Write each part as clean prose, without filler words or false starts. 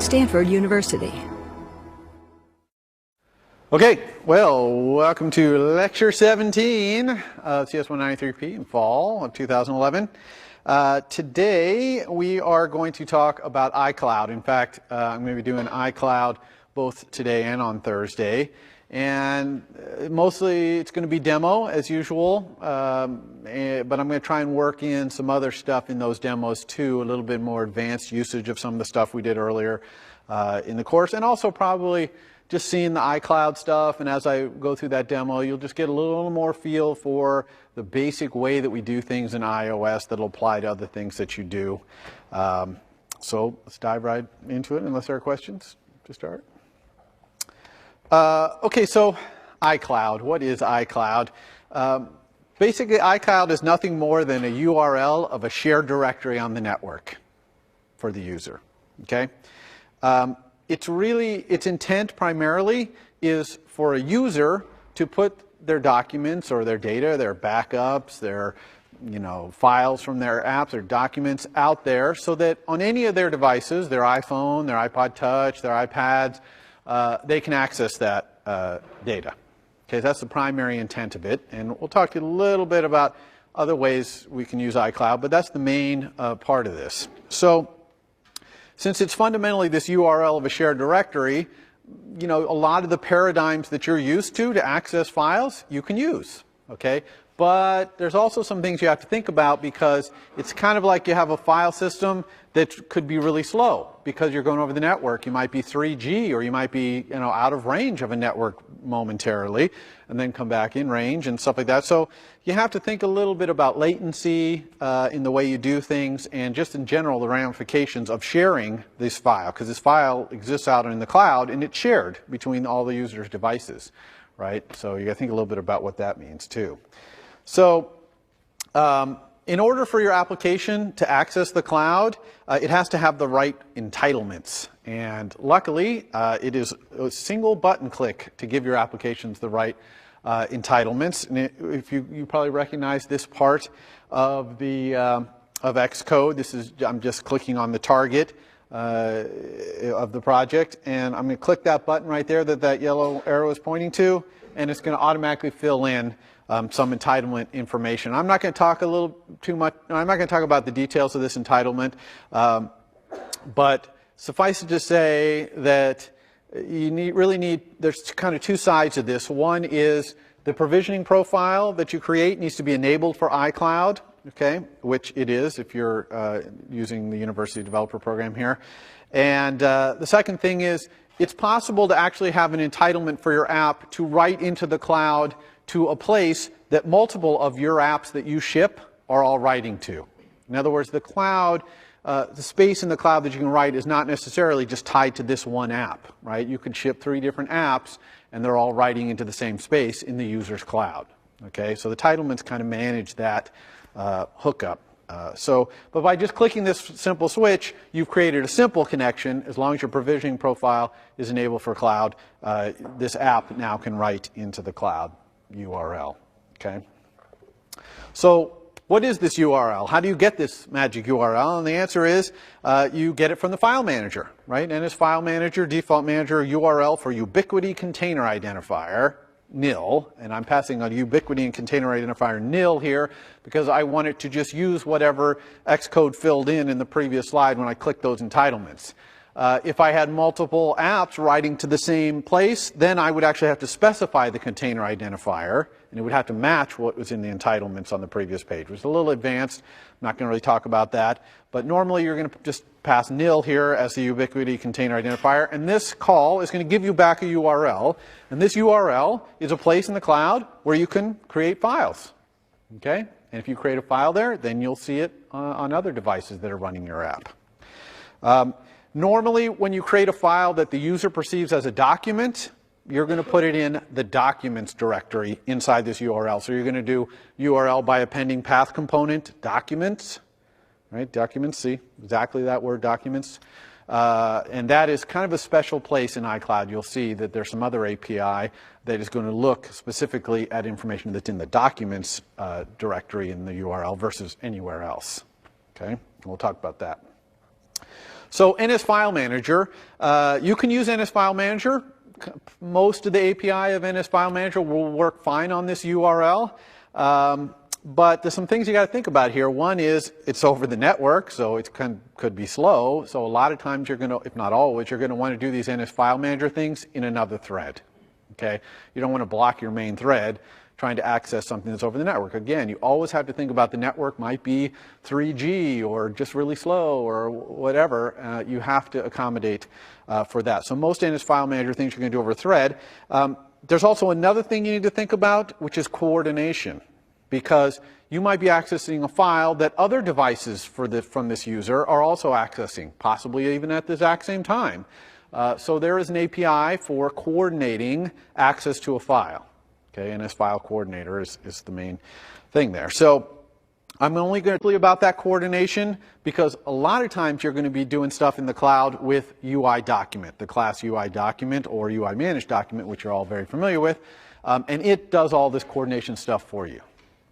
Stanford University. Okay, well, welcome to Lecture 17 of CS193P in fall of 2011. Today we are going to talk about iCloud. In fact, I'm going to be doing iCloud both today and on Thursday. And mostly it's going to be demo as usual, but I'm going to try and work in some other stuff in those demos too, a little bit more advanced usage of some of the stuff we did earlier in the course, and also probably just seeing the iCloud stuff. And as I go through that demo, you'll just get a little more feel for the basic way that we do things in iOS that'll apply to other things that you do. So let's dive right into it unless there are questions to start. Okay, so iCloud. What is iCloud? Basically, iCloud is nothing more than a URL of a shared directory on the network for the user. Okay, its intent primarily is for a user to put their documents or their data, their backups, their files from their apps or documents out there, so that on any of their devices, their iPhone, their iPod Touch, their iPads, they can access that data. Okay, that's the primary intent of it, and we'll talk to you a little bit about other ways we can use iCloud, but that's the main part of this. So, since it's fundamentally this URL of a shared directory, a lot of the paradigms that you're used to access files, you can use. Okay, but there's also some things you have to think about, because it's kind of like you have a file system that could be really slow because you're going over the network. You might be 3G, or you might be out of range of a network momentarily and then come back in range and stuff like that. So you have to think a little bit about latency in the way you do things, and just in general the ramifications of sharing this file, because this file exists out in the cloud and it's shared between all the users' devices, right? So you got to think a little bit about what that means too. So in order for your application to access the cloud, it has to have the right entitlements. And luckily, it is a single button click to give your applications the right entitlements. And if you probably recognize this part of the of Xcode. I'm just clicking on the target of the project, and I'm going to click that button right there that yellow arrow is pointing to, and it's going to automatically fill in some entitlement information. I'm not going to talk I'm not going to talk about the details of this entitlement, but suffice it to say that there's kind of two sides of this. One is the provisioning profile that you create needs to be enabled for iCloud, okay, which it is if you're using the University Developer Program here. And the second thing is, it's possible to actually have an entitlement for your app to write into the cloud to a place that multiple of your apps that you ship are all writing to. In other words, the cloud, the space in the cloud that you can write is not necessarily just tied to this one app, right? You could ship 3 different apps and they're all writing into the same space in the user's cloud. Okay, so the entitlements kind of manage that hookup. But by just clicking this simple switch, you've created a simple connection. As long as your provisioning profile is enabled for cloud, this app now can write into the cloud URL. Okay. So what is this URL? How do you get this magic URL? And the answer is you get it from the file manager, right? And as file manager, default manager, URL for ubiquity container identifier, nil, and I'm passing a ubiquity and container identifier nil here because I want it to just use whatever Xcode filled in the previous slide when I click those entitlements. If I had multiple apps writing to the same place, then I would actually have to specify the container identifier, and it would have to match what was in the entitlements on the previous page. It's a little advanced. I'm not going to really talk about that, but normally you're going to just pass nil here as the ubiquity container identifier, and this call is going to give you back a URL, and this URL is a place in the cloud where you can create files. Okay? And if you create a file there, then you'll see it on other devices that are running your app. Normally, when you create a file that the user perceives as a document, you're going to put it in the documents directory inside this URL. So you're going to do URL by appending path component documents, right? Documents, see, exactly that word, documents. And that is kind of a special place in iCloud. You'll see that there's some other API that is going to look specifically at information that's in the documents directory in the URL versus anywhere else. Okay, and we'll talk about that. So NS File Manager, you can use NS File Manager. Most of the API of NS File Manager will work fine on this URL. But there's some things you got to think about here. One is it's over the network, so it could be slow. So a lot of times you're going to, if not always, you're going to want to do these NS File Manager things in another thread. Okay? You don't want to block your main thread trying to access something that's over the network. Again, you always have to think about the network might be 3G or just really slow or whatever. You have to accommodate for that. So most NS File Manager things you're going to do over a thread. There's also another thing you need to think about, which is coordination. Because you might be accessing a file that other devices from this user are also accessing, possibly even at the exact same time. So there is an API for coordinating access to a file. Okay, NS File Coordinator is the main thing there. So I'm only going to tell you about that coordination because a lot of times you're going to be doing stuff in the cloud with UI document, the class UI document or UI managed document, which you're all very familiar with. And it does all this coordination stuff for you.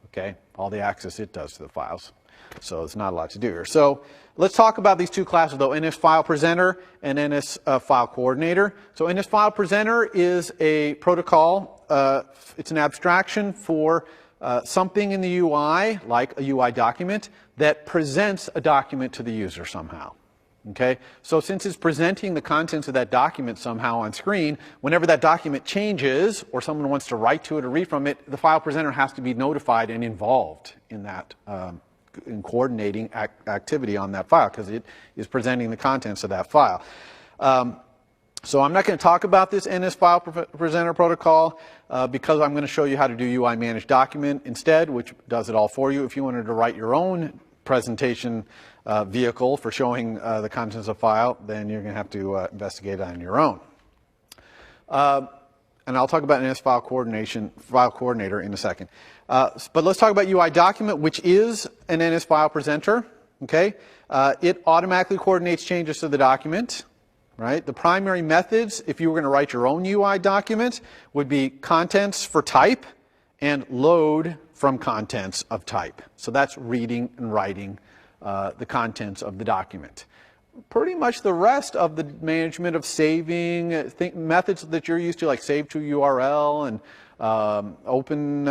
Okay, all the access it does to the files. So it's not a lot to do here. So let's talk about these two classes though, NS File Presenter and NS File Coordinator. So NS File Presenter is a protocol. It's an abstraction for something in the UI, like a UI document, that presents a document to the user somehow. Okay, so since it's presenting the contents of that document somehow on screen, whenever that document changes or someone wants to write to it or read from it, the file presenter has to be notified and involved in that, in coordinating activity on that file because it is presenting the contents of that file. So I'm not going to talk about this NS File Presenter protocol because I'm going to show you how to do UI Managed Document instead, which does it all for you. If you wanted to write your own presentation vehicle for showing the contents of a file, then you're going to have to investigate it on your own. And I'll talk about NS File Coordinator in a second. But let's talk about UI Document, which is an NS File Presenter. Okay, it automatically coordinates changes to the document. Right. The primary methods, if you were going to write your own UI document, would be contents for type and load from contents of type. So that's reading and writing the contents of the document. Pretty much the rest of the management of saving, methods that you're used to, like save to URL and open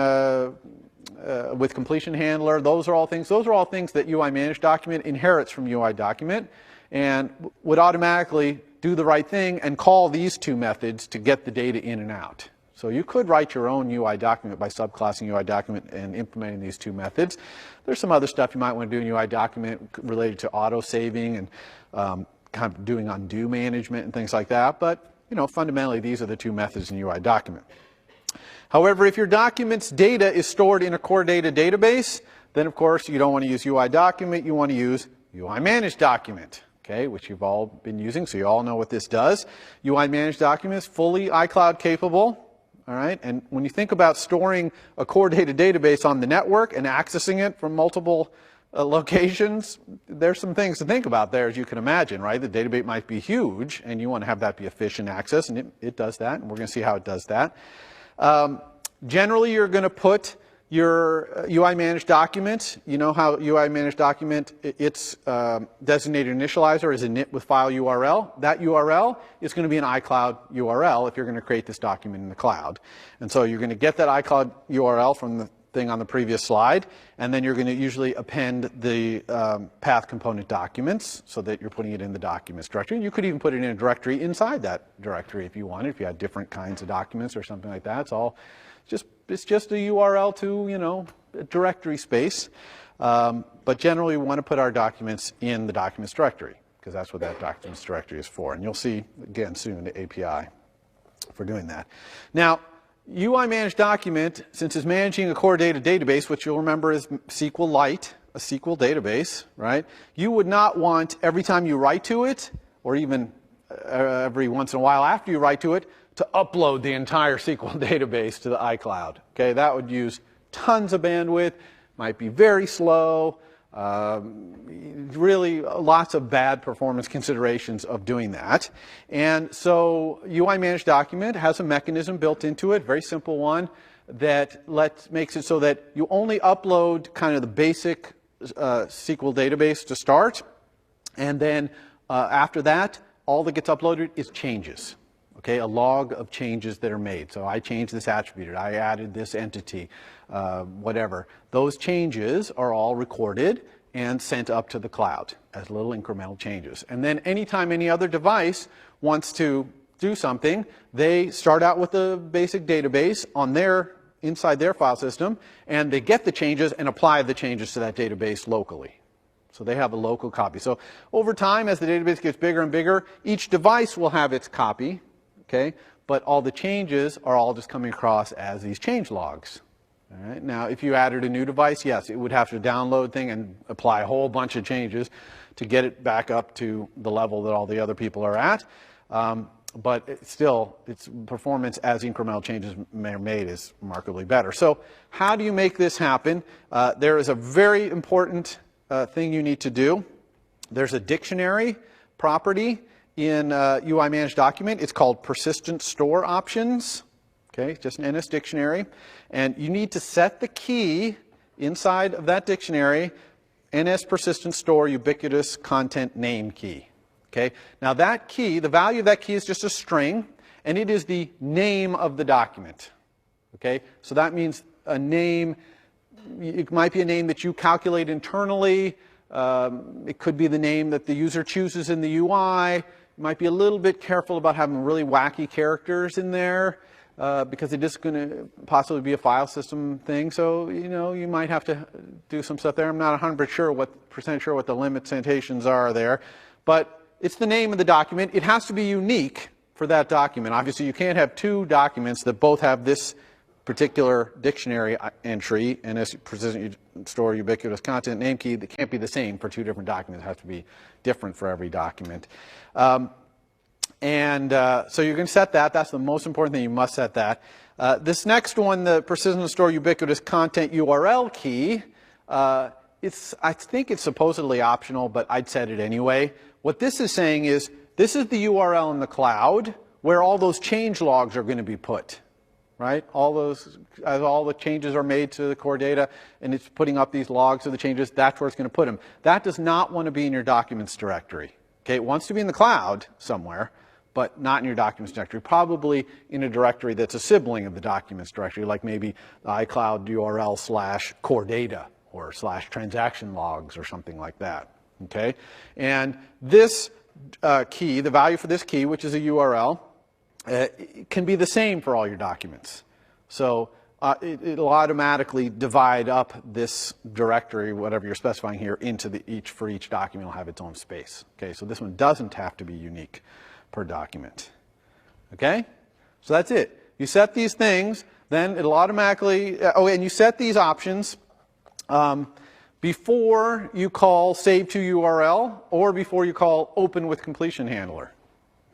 with completion handler, those are all things that UI Managed Document inherits from UI Document and would automatically do the right thing and call these two methods to get the data in and out. So you could write your own UI document by subclassing UI document and implementing these two methods. There's some other stuff you might want to do in UI document related to auto-saving and kind of doing undo management and things like that. But, you know, fundamentally, these are the two methods in UI document. However, if your document's data is stored in a core data database, then, of course, you don't want to use UI document. You want to use UI Managed Document. Okay, which you've all been using, so you all know what this does. UI Managed Document is fully iCloud capable. All right, and when you think about storing a core data database on the network and accessing it from multiple locations, there's some things to think about there, as you can imagine, right? The database might be huge, and you want to have that be efficient access, and it does that, and we're going to see how it does that. Generally, you're going to put your UI Managed Document, you know how UI Managed Document, its designated initializer is init with file URL. That URL is going to be an iCloud URL if you're going to create this document in the cloud. And so you're going to get that iCloud URL from the thing on the previous slide, and then you're going to usually append the path component documents so that you're putting it in the documents directory. You could even put it in a directory inside that directory if you wanted, if you had different kinds of documents or something like that. It's just a URL to, you know, a directory space. But generally, we want to put our documents in the documents directory because that's what that documents directory is for. And you'll see, again, soon the API for doing that. Now, UI Managed Document, since it's managing a core data database, which you'll remember is SQLite, a SQL database, right? You would not want every time you write to it, or even every once in a while after you write to it, to upload the entire SQL database to the iCloud. Okay, that would use tons of bandwidth, might be very slow, really lots of bad performance considerations of doing that. And so UI Managed Document has a mechanism built into it, very simple one, that makes it so that you only upload kind of the basic SQL database to start, and then After that, all that gets uploaded is changes. Okay, a log of changes that are made. So I changed this attribute, I added this entity, whatever. Those changes are all recorded and sent up to the cloud as little incremental changes. And then anytime any other device wants to do something, they start out with a basic database on inside their file system, and they get the changes and apply the changes to that database locally. So they have a local copy. So over time, as the database gets bigger and bigger, each device will have its copy, okay? But all the changes are all just coming across as these change logs. All right? Now, if you added a new device, yes, it would have to download thing and apply a whole bunch of changes to get it back up to the level that all the other people are at. But still, its performance as incremental changes are made is remarkably better. So how do you make this happen? There is a very important thing you need to do. There's a dictionary property in UI Managed Document. It's called Persistent Store Options. Okay, just an NS dictionary. And you need to set the key inside of that dictionary, NS Persistent Store Ubiquitous Content Name Key. Okay, now that key, the value of that key is just a string, and it is the name of the document. Okay, so that means a name, it might be a name that you calculate internally. It could be the name that the user chooses in the UI. You might be a little bit careful about having really wacky characters in there because it is going to possibly be a file system thing. So, you know, you might have to do some stuff there. I'm not 100% sure what the limitations are there. But it's the name of the document. It has to be unique for that document. Obviously, you can't have two documents that both have this particular dictionary entry and a persistent store ubiquitous content name key that can't be the same for two different documents. It has to be different for every document. So you're going to set that. That's the most important thing. You must set that. This next one, the persistent store ubiquitous content URL key, I think it's supposedly optional, but I'd set it anyway. What this is saying is, this is the URL in the cloud where all those change logs are going to be put, right? All the changes are made to the core data, and it's putting up these logs of the changes. That's where it's going to put them. That does not want to be in your documents directory. Okay, it wants to be in the cloud somewhere, but not in your documents directory. Probably in a directory that's a sibling of the documents directory, like maybe the iCloud URL / core data or / transaction logs or something like that. Okay, and this key, the value for this key, which is a URL, can be the same for all your documents. So it'll automatically divide up this directory, whatever you're specifying here, into for each document will have its own space. Okay, so this one doesn't have to be unique per document. Okay, so that's it. You set these things, then it'll automatically. And you set these options before you call save to URL or before you call open with completion handler.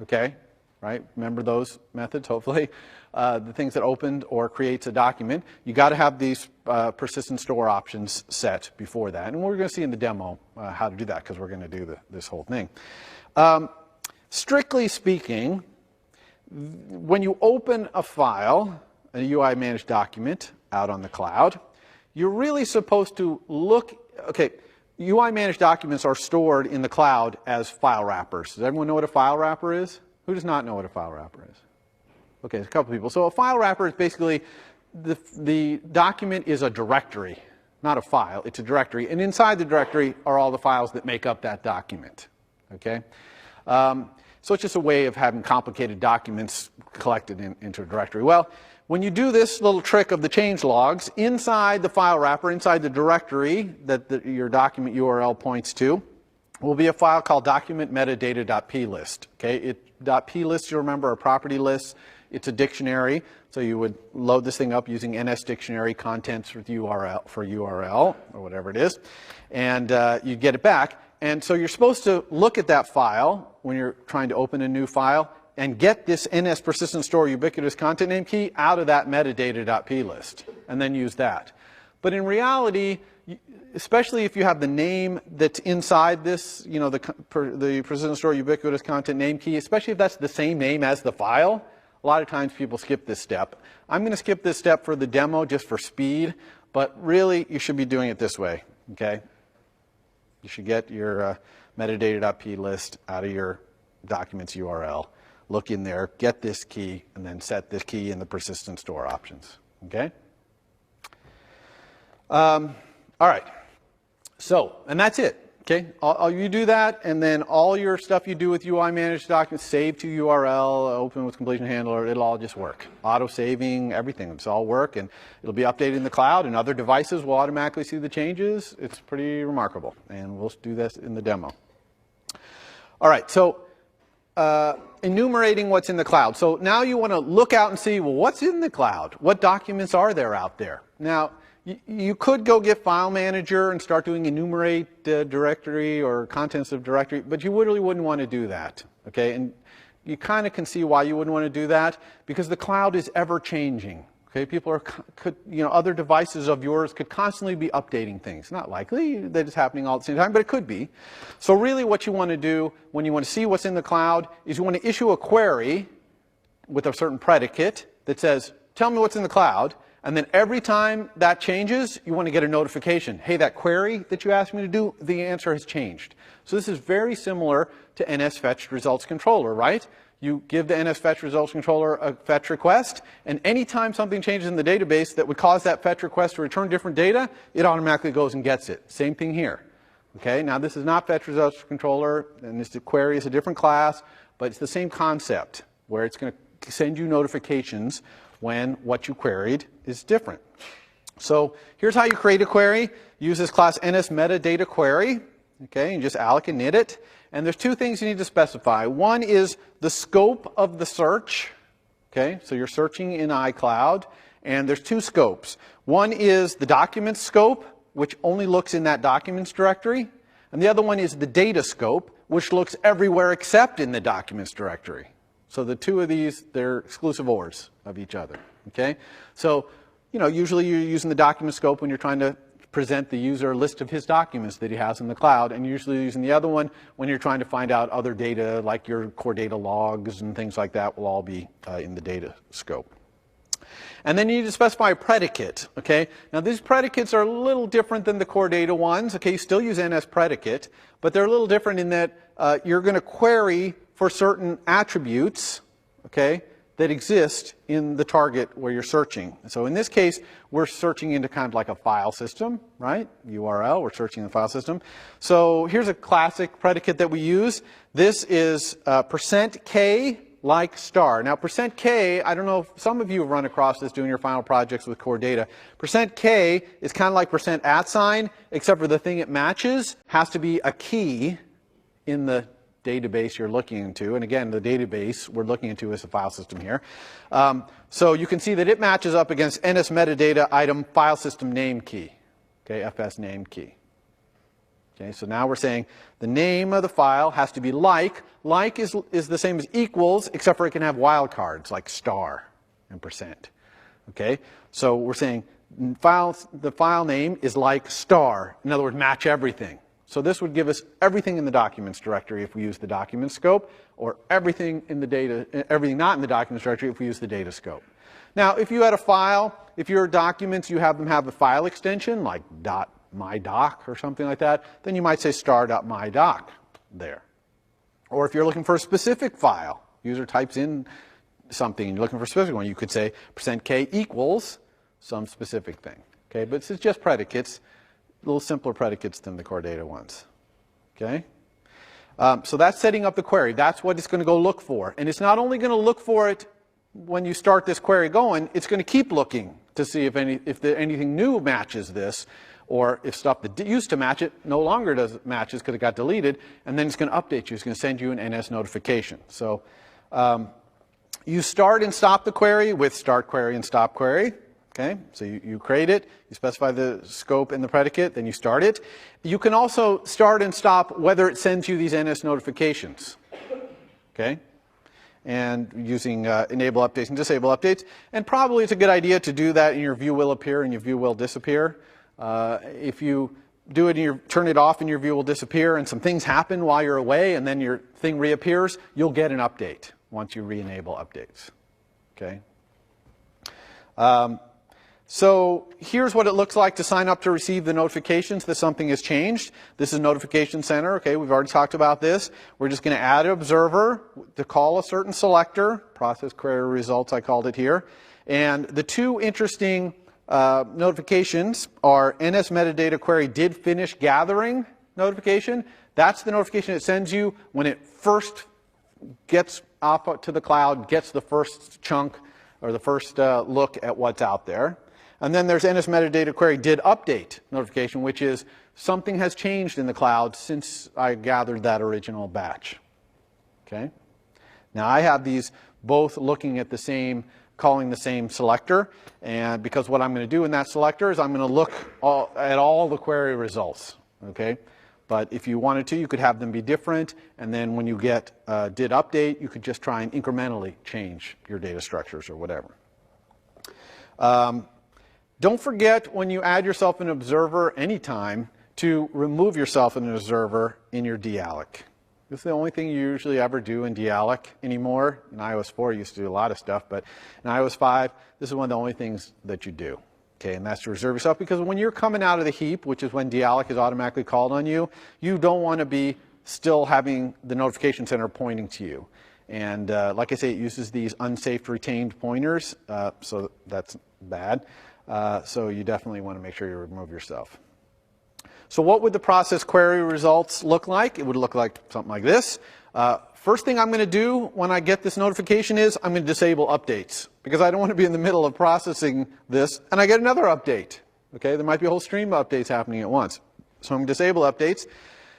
Okay, right? Remember those methods, hopefully. The things that opened or creates a document. You got to have these persistent store options set before that. And we're going to see in the demo how to do that because we're going to do this whole thing. Strictly speaking, when you open a file, a UI managed document out on the cloud, you're really supposed to look, okay, UI managed documents are stored in the cloud as file wrappers. Does everyone know what a file wrapper is? Who does not know what a file wrapper is? Okay, there's a couple people. So a file wrapper is basically the document is a directory, not a file. It's a directory. And inside the directory are all the files that make up that document. Okay? So it's just a way of having complicated documents collected into a directory. Well, when you do this little trick of the change logs, inside the file wrapper, inside the directory that your document URL points to, will be a file called document_metadata.plist. Okay, .plist, you remember, are property lists. It's a dictionary, so you would load this thing up using NS dictionary contents with URL or whatever it is, and you get it back. And so you're supposed to look at that file when you're trying to open a new file and get this NS persistent store ubiquitous content name key out of that metadata.plist and then use that. But in reality, especially if you have the name that's inside this, you know, the persistent store ubiquitous content name key, especially if that's the same name as the file, a lot of times people skip this step. I'm going to skip this step for the demo just for speed, but really you should be doing it this way, okay? You should get your metadata.p list out of your documents URL. Look in there, get this key, and then set this key in the persistent store options. Okay? All right. So, and that's it. Okay, you do that, and then all your stuff you do with UI managed documents, save to URL, open with completion handler, it'll all just work. Auto saving, everything, it's all work, and it'll be updated in the cloud, and other devices will automatically see the changes. It's pretty remarkable, and we'll do this in the demo. All right, so enumerating what's in the cloud. So now you want to look out and see, well, what's in the cloud? What documents are there out there? Now, you could go get File Manager and start doing enumerate directory or contents of directory, but you really wouldn't want to do that. Okay, and you kind of can see why you wouldn't want to do that, because the cloud is ever changing. Okay, people are, other devices of yours could constantly be updating things. Not likely that it's happening all at the same time, but it could be. So really what you want to do when you want to see what's in the cloud is you want to issue a query with a certain predicate that says, tell me what's in the cloud. And then every time that changes, you want to get a notification. Hey, that query that you asked me to do, the answer has changed. So this is very similar to NSFetch results controller, right? You give the NSFetch results controller a fetch request, and anytime something changes in the database that would cause that fetch request to return different data, it automatically goes and gets it. Same thing here. Okay, now this is not fetch results controller, and this query is a different class, but it's the same concept, where it's going to send you notifications when what you queried is different. So here's how you create a query. Use this class NSMetadataQuery. Okay, and just alloc init it. And there's two things you need to specify. One is the scope of the search. Okay, so you're searching in iCloud, and there's two scopes. One is the document scope, which only looks in that documents directory. And the other one is the data scope, which looks everywhere except in the documents directory. So the two of these, they're exclusive ORs of each other. Okay, so usually you're using the document scope when you're trying to present the user a list of his documents that he has in the cloud, and you're usually using the other one when you're trying to find out other data like your core data logs and things like that will all be in the data scope. And then you need to specify a predicate. Okay, now these predicates are a little different than the core data ones. Okay, you still use NS predicate, but they're a little different in that you're going to query for certain attributes, okay, that exist in the target where you're searching. So in this case, we're searching into kind of like a file system, right? URL, we're searching the file system. So here's a classic predicate that we use. This is %k like star. Now %k, I don't know if some of you have run across this doing your final projects with core data. %k is kind of like %@, except for the thing it matches has to be a key in the database you're looking into. And again, the database we're looking into is a file system here. So you can see that it matches up against NS metadata item file system name key. Okay, FS name key. Okay, so now we're saying the name of the file has to be like. Like is the same as equals, except for it can have wildcards like star and %. Okay, so we're saying the file name is like star. In other words, match everything. So this would give us everything in the documents directory if we use the document scope, or everything in the data, everything not in the documents directory if we use the data scope. Now, if you had a file, if your documents, you have them have a file extension like .mydoc or something like that, then you might say star.mydoc there. Or if you're looking for a specific file, user types in something and you're looking for a specific one, you could say %k equals some specific thing. Okay, but this is just predicates. A little simpler predicates than the core data ones. Okay? So that's setting up the query. That's what it's going to go look for. And it's not only going to look for it when you start this query going, it's going to keep looking to see if anything new matches this, or if stuff that used to match it no longer matches because it got deleted, and then it's going to update you. It's going to send you an NS notification. So you start and stop the query with start query and stop query. Okay, so you create it, you specify the scope and the predicate, then you start it. You can also start and stop whether it sends you these NS notifications. Okay, and using enable updates and disable updates. And probably it's a good idea to do that in your view will appear and your view will disappear. If you do it and you turn it off and your view will disappear and some things happen while you're away and then your thing reappears, you'll get an update once you re-enable updates. Okay. So here's what it looks like to sign up to receive the notifications that something has changed. This is Notification Center. Okay, we've already talked about this. We're just going to add an observer to call a certain selector. Process query results, I called it here. And the two interesting notifications are NS metadata query did finish gathering notification. That's the notification it sends you when it first gets up to the cloud, gets the first chunk or the first look at what's out there. And then there's NS metadata query did update notification, which is something has changed in the cloud since I gathered that original batch. Okay? Now I have these both looking at the same, calling the same selector, and because what I'm going to do in that selector is I'm going to look at all the query results. Okay? But if you wanted to, you could have them be different, and then when you get did update, you could just try and incrementally change your data structures or whatever. Don't forget when you add yourself an observer anytime to remove yourself an observer in your dealloc. This is the only thing you usually ever do in dealloc anymore. In iOS 4, you used to do a lot of stuff, but in iOS 5, this is one of the only things that you do. Okay, and that's to reserve yourself, because when you're coming out of the heap, which is when dealloc is automatically called on you, you don't want to be still having the notification center pointing to you. And like I say, it uses these unsafe retained pointers, so that's bad. So you definitely want to make sure you remove yourself. So what would the process query results look like? It would look like something like this. First thing I'm going to do when I get this notification is I'm going to disable updates, because I don't want to be in the middle of processing this and I get another update. Okay, there might be a whole stream of updates happening at once. So I'm going to disable updates.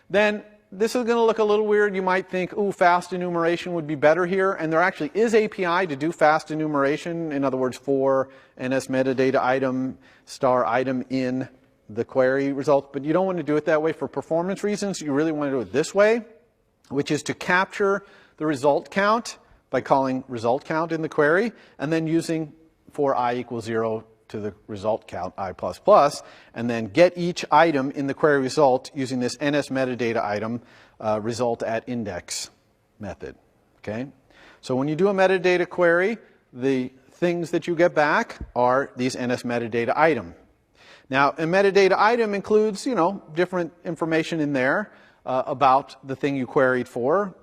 Then this is going to look a little weird. You might think, ooh, fast enumeration would be better here. And there actually is API to do fast enumeration. In other words, for NS metadata item, star item in the query results. But you don't want to do it that way for performance reasons. You really want to do it this way, which is to capture the result count by calling result count in the query, and then using for I equals 0 to the result count I++, and then get each item in the query result using this NS metadata item result at index method. Okay? So when you do a metadata query, the things that you get back are these NS metadata item. Now, a metadata item includes, different information in there about the thing you queried for,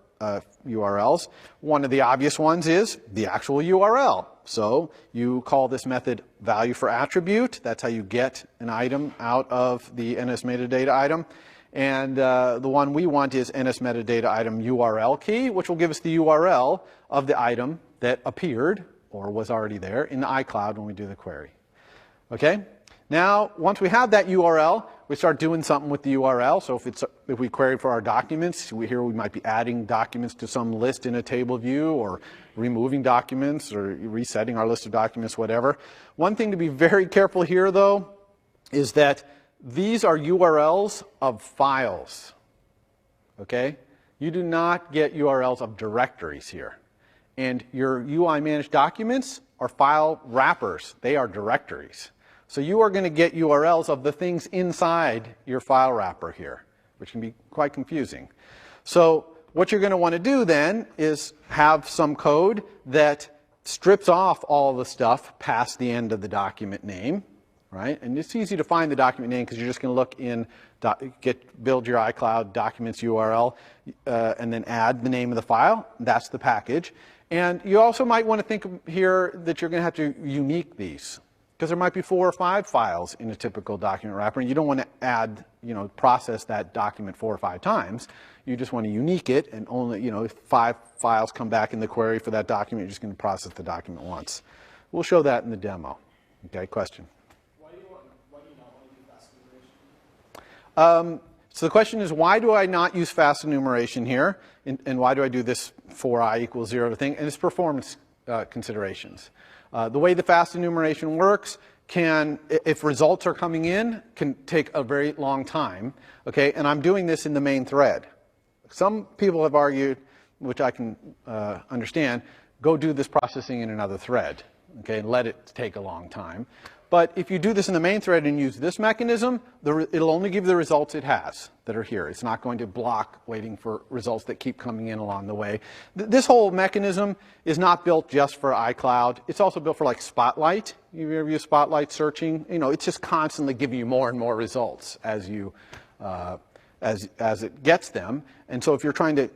URLs. One of the obvious ones is the actual URL. So you call this method value for attribute. That's how you get an item out of the NS metadata item. And the one we want is NS metadata item URL key, which will give us the URL of the item that appeared or was already there in the iCloud when we do the query. Okay? Now, once we have that URL, we start doing something with the URL. So if we queried for our documents, here we might be adding documents to some list in a table view, or removing documents, or resetting our list of documents, whatever. One thing to be very careful here, though, is that these are URLs of files. Okay? You do not get URLs of directories here. And your UI managed documents are file wrappers. They are directories. So you are going to get URLs of the things inside your file wrapper here, which can be quite confusing. So what you're going to want to do then is have some code that strips off all the stuff past the end of the document name, right? And it's easy to find the document name because you're just going to look in, build your iCloud documents URL, and then add the name of the file. That's the package. And you also might want to think here that you're going to have to unique these, because there might be 4 or 5 files in a typical document wrapper, and you don't want to add, process that document 4 or 5 times. You just want to unique it, and only, if 5 files come back in the query for that document, you're just going to process the document once. We'll show that in the demo. Okay, question? Why do you not want to do fast enumeration? So the question is, why do I not use fast enumeration here, and why do I do this for I equals 0 thing? And it's performance considerations. The way the fast enumeration works if results are coming in, can take a very long time. Okay, and I'm doing this in the main thread. Some people have argued, which I can understand, go do this processing in another thread. Okay, and let it take a long time. But if you do this in the main thread and use this mechanism, it'll only give the results it has that are here. It's not going to block waiting for results that keep coming in along the way. This whole mechanism is not built just for iCloud. It's also built for like Spotlight. You ever use Spotlight searching? You know, it's just constantly giving you more and more results as you as it gets them. And so if you're trying to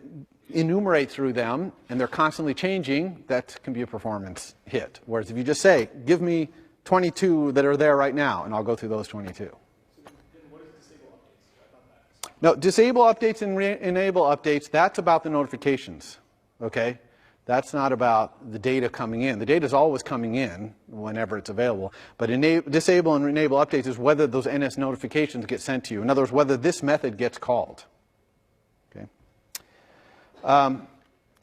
enumerate through them and they're constantly changing, that can be a performance hit. Whereas if you just say, give me 22 that are there right now, and I'll go through those 22. So then what is disable updates? I thought that. No, disable updates and enable updates, that's about the notifications, okay? That's not about the data coming in. The data is always coming in whenever it's available. But disable and enable updates is whether those NS notifications get sent to you. In other words, whether this method gets called. Okay.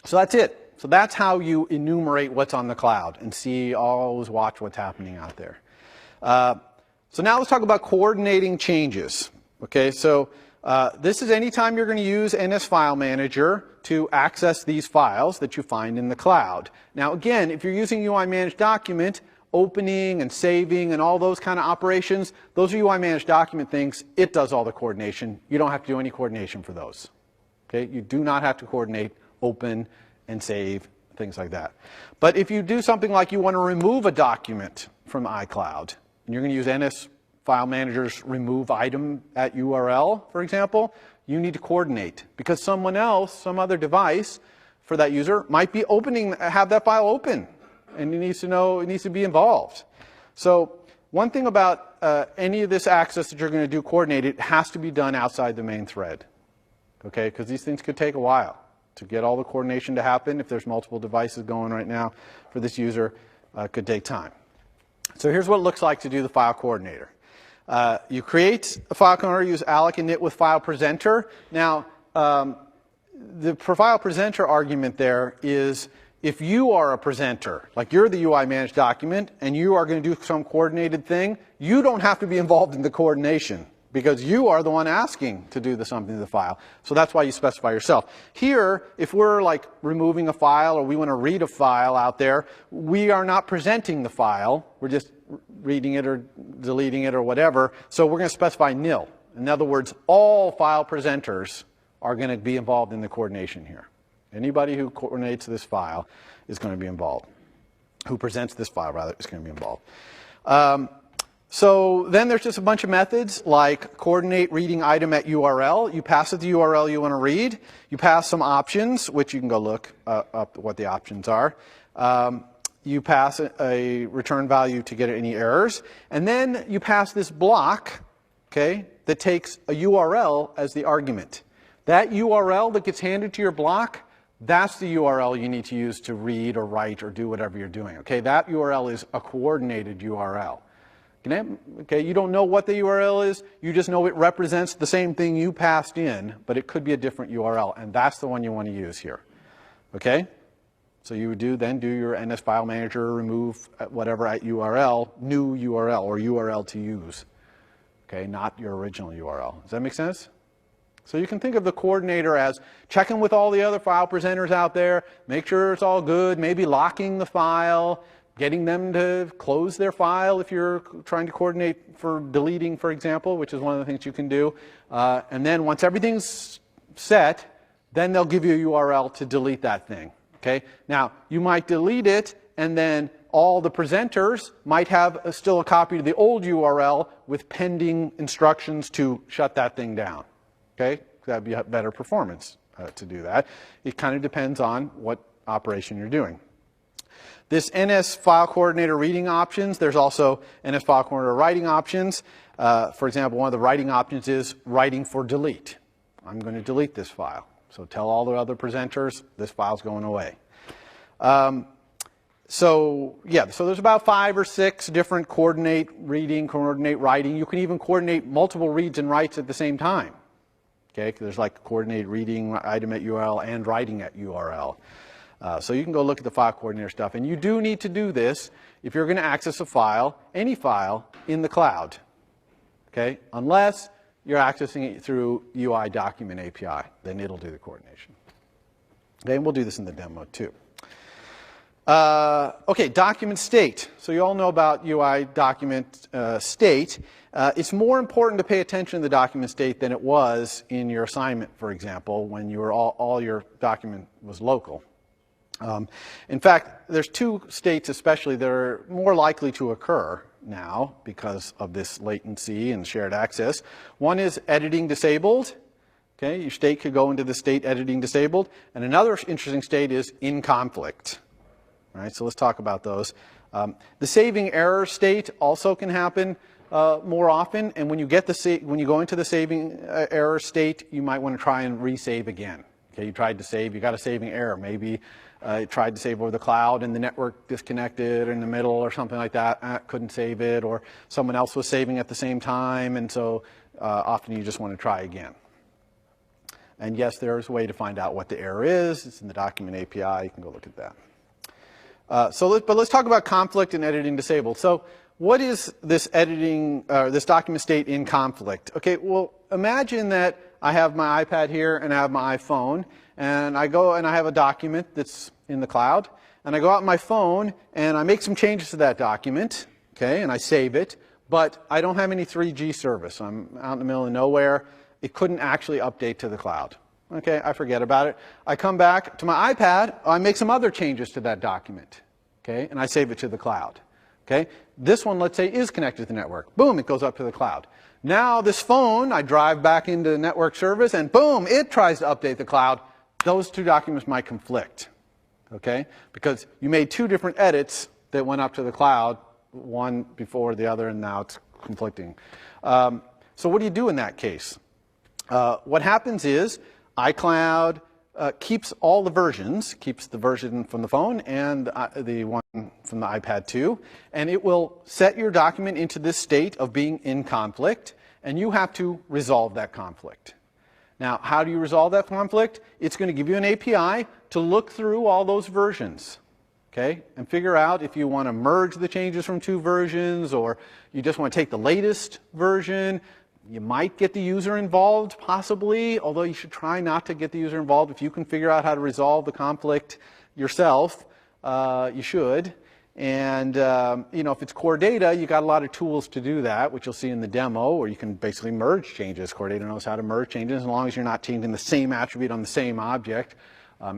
So that's it. So that's how you enumerate what's on the cloud and see, always watch what's happening out there. So now let's talk about coordinating changes. Okay, so this is anytime you're going to use NS File Manager to access these files that you find in the cloud. Now again, if you're using UI Managed Document, opening and saving and all those kind of operations, those are UI Managed Document things. It does all the coordination. You don't have to do any coordination for those. Okay, you do not have to coordinate open and save, things like that. But if you do something like you want to remove a document from iCloud, and you're going to use NS File Manager's remove item at URL, for example, you need to coordinate because someone else, some other device for that user might be have that file open, and it needs to know, it needs to be involved. So one thing about any of this access that you're going to do coordinated, it has to be done outside the main thread, okay? Because these things could take a while to get all the coordination to happen. If there's multiple devices going right now for this user, it could take time. So here's what it looks like to do the file coordinator. You create a file coordinator, use alloc init with file presenter. Now, the file presenter argument there is if you are a presenter, like you're the UI managed document and you are going to do some coordinated thing, you don't have to be involved in the coordination because you are the one asking to do something to the file. So that's why you specify yourself. Here, if we're like removing a file or we want to read a file out there, we are not presenting the file. We're just reading it or deleting it or whatever. So we're going to specify nil. In other words, all file presenters are going to be involved in the coordination here. Anybody who coordinates this file is going to be involved. Who presents this file, rather, is going to be involved. So then there's just a bunch of methods like coordinate reading item at URL. You pass it the URL you want to read. You pass some options, which you can go look up what the options are. You pass a return value to get any errors. And then you pass this block, okay, that takes a URL as the argument. That URL that gets handed to your block, that's the URL you need to use to read or write or do whatever you're doing. Okay, that URL is a coordinated URL. Okay, you don't know what the URL is, you just know it represents the same thing you passed in, but it could be a different URL, and that's the one you want to use here. Okay? So you would then do your NS File Manager, remove whatever at URL, new URL, or URL to use. Okay, not your original URL. Does that make sense? So you can think of the coordinator as checking with all the other file presenters out there, make sure it's all good, maybe locking the file, getting them to close their file if you're trying to coordinate for deleting, for example, which is one of the things you can do. And then once everything's set, then they'll give you a URL to delete that thing. Okay? Now, you might delete it, and then all the presenters might have still a copy of the old URL with pending instructions to shut that thing down. Okay? That'd be a better performance to do that. It kind of depends on what operation you're doing. This NS File Coordinator reading options, there's also NS File Coordinator writing options. For example, one of the writing options is writing for delete. I'm going to delete this file. So tell all the other presenters this file's going away. So there's about 5 or 6 different coordinate reading, coordinate writing. You can even coordinate multiple reads and writes at the same time. Okay, there's like coordinate reading item at URL and writing at URL. So you can go look at the file coordinator stuff. And you do need to do this if you're going to access a file, any file, in the cloud. Okay? Unless you're accessing it through UI document API. Then it'll do the coordination. Okay, and we'll do this in the demo too. Okay, document state. So you all know about UI document state. It's more important to pay attention to the document state than it was in your assignment, for example, when you were all your document was local. In fact, there's two states especially that are more likely to occur now because of this latency and shared access. One is editing disabled. Okay, your state could go into the state editing disabled. And another interesting state is in conflict. All right, so let's talk about those. The saving error state also can happen more often. And when you go into the saving error state, you might want to try and resave again. Okay, you tried to save, you got a saving error. Maybe you tried to save over the cloud and the network disconnected in the middle or something like that. Couldn't save it, or someone else was saving at the same time, and so often you just want to try again. And yes, there's a way to find out what the error is. It's in the document API. You can go look at that. But let's talk about conflict and editing disabled. So what is this this document state in conflict? Okay, well, imagine that I have my iPad here and I have my iPhone, and I go and I have a document that's in the cloud, and I go out on my phone and I make some changes to that document, okay, and I save it, but I don't have any 3G service. I'm out in the middle of nowhere. It couldn't actually update to the cloud. Okay, I forget about it. I come back to my iPad, I make some other changes to that document, okay, and I save it to the cloud. Okay, this one, let's say, is connected to the network. Boom, it goes up to the cloud. Now this phone, I drive back into the network service, and boom, it tries to update the cloud. Those two documents might conflict, okay, because you made two different edits that went up to the cloud, one before the other, and now it's conflicting. So what do you do in that case? What happens is iCloud keeps all the versions, keeps the version from the phone and the one from the iPad 2, and it will set your document into this state of being in conflict, and you have to resolve that conflict. Now, how do you resolve that conflict? It's going to give you an API to look through all those versions, okay, and figure out if you want to merge the changes from two versions, or you just want to take the latest version. You might get the user involved, possibly, although you should try not to get the user involved. If you can figure out how to resolve the conflict yourself, you should. And if it's core data, you got a lot of tools to do that, which you'll see in the demo, where you can basically merge changes. Core data knows how to merge changes. As long as you're not changing the same attribute on the same object,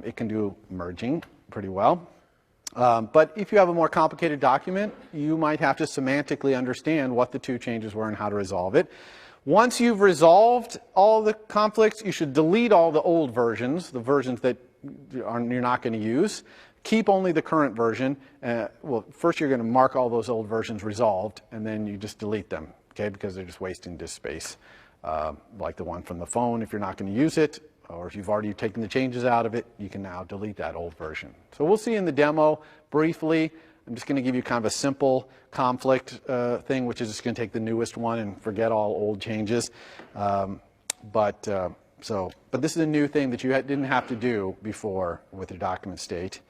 it can do merging pretty well. But if you have a more complicated document, you might have to semantically understand what the two changes were and how to resolve it. Once you've resolved all the conflicts, you should delete all the old versions, the versions that you're not going to use. Keep only the current version. Well, first you're going to mark all those old versions resolved, and then you just delete them, okay, because they're just wasting disk space. Like the one from the phone, if you're not going to use it, or if you've already taken the changes out of it, you can now delete that old version. So we'll see in the demo briefly. I'm just going to give you kind of a simple conflict thing, which is just going to take the newest one and forget all old changes. But this is a new thing that you didn't have to do before with your document state.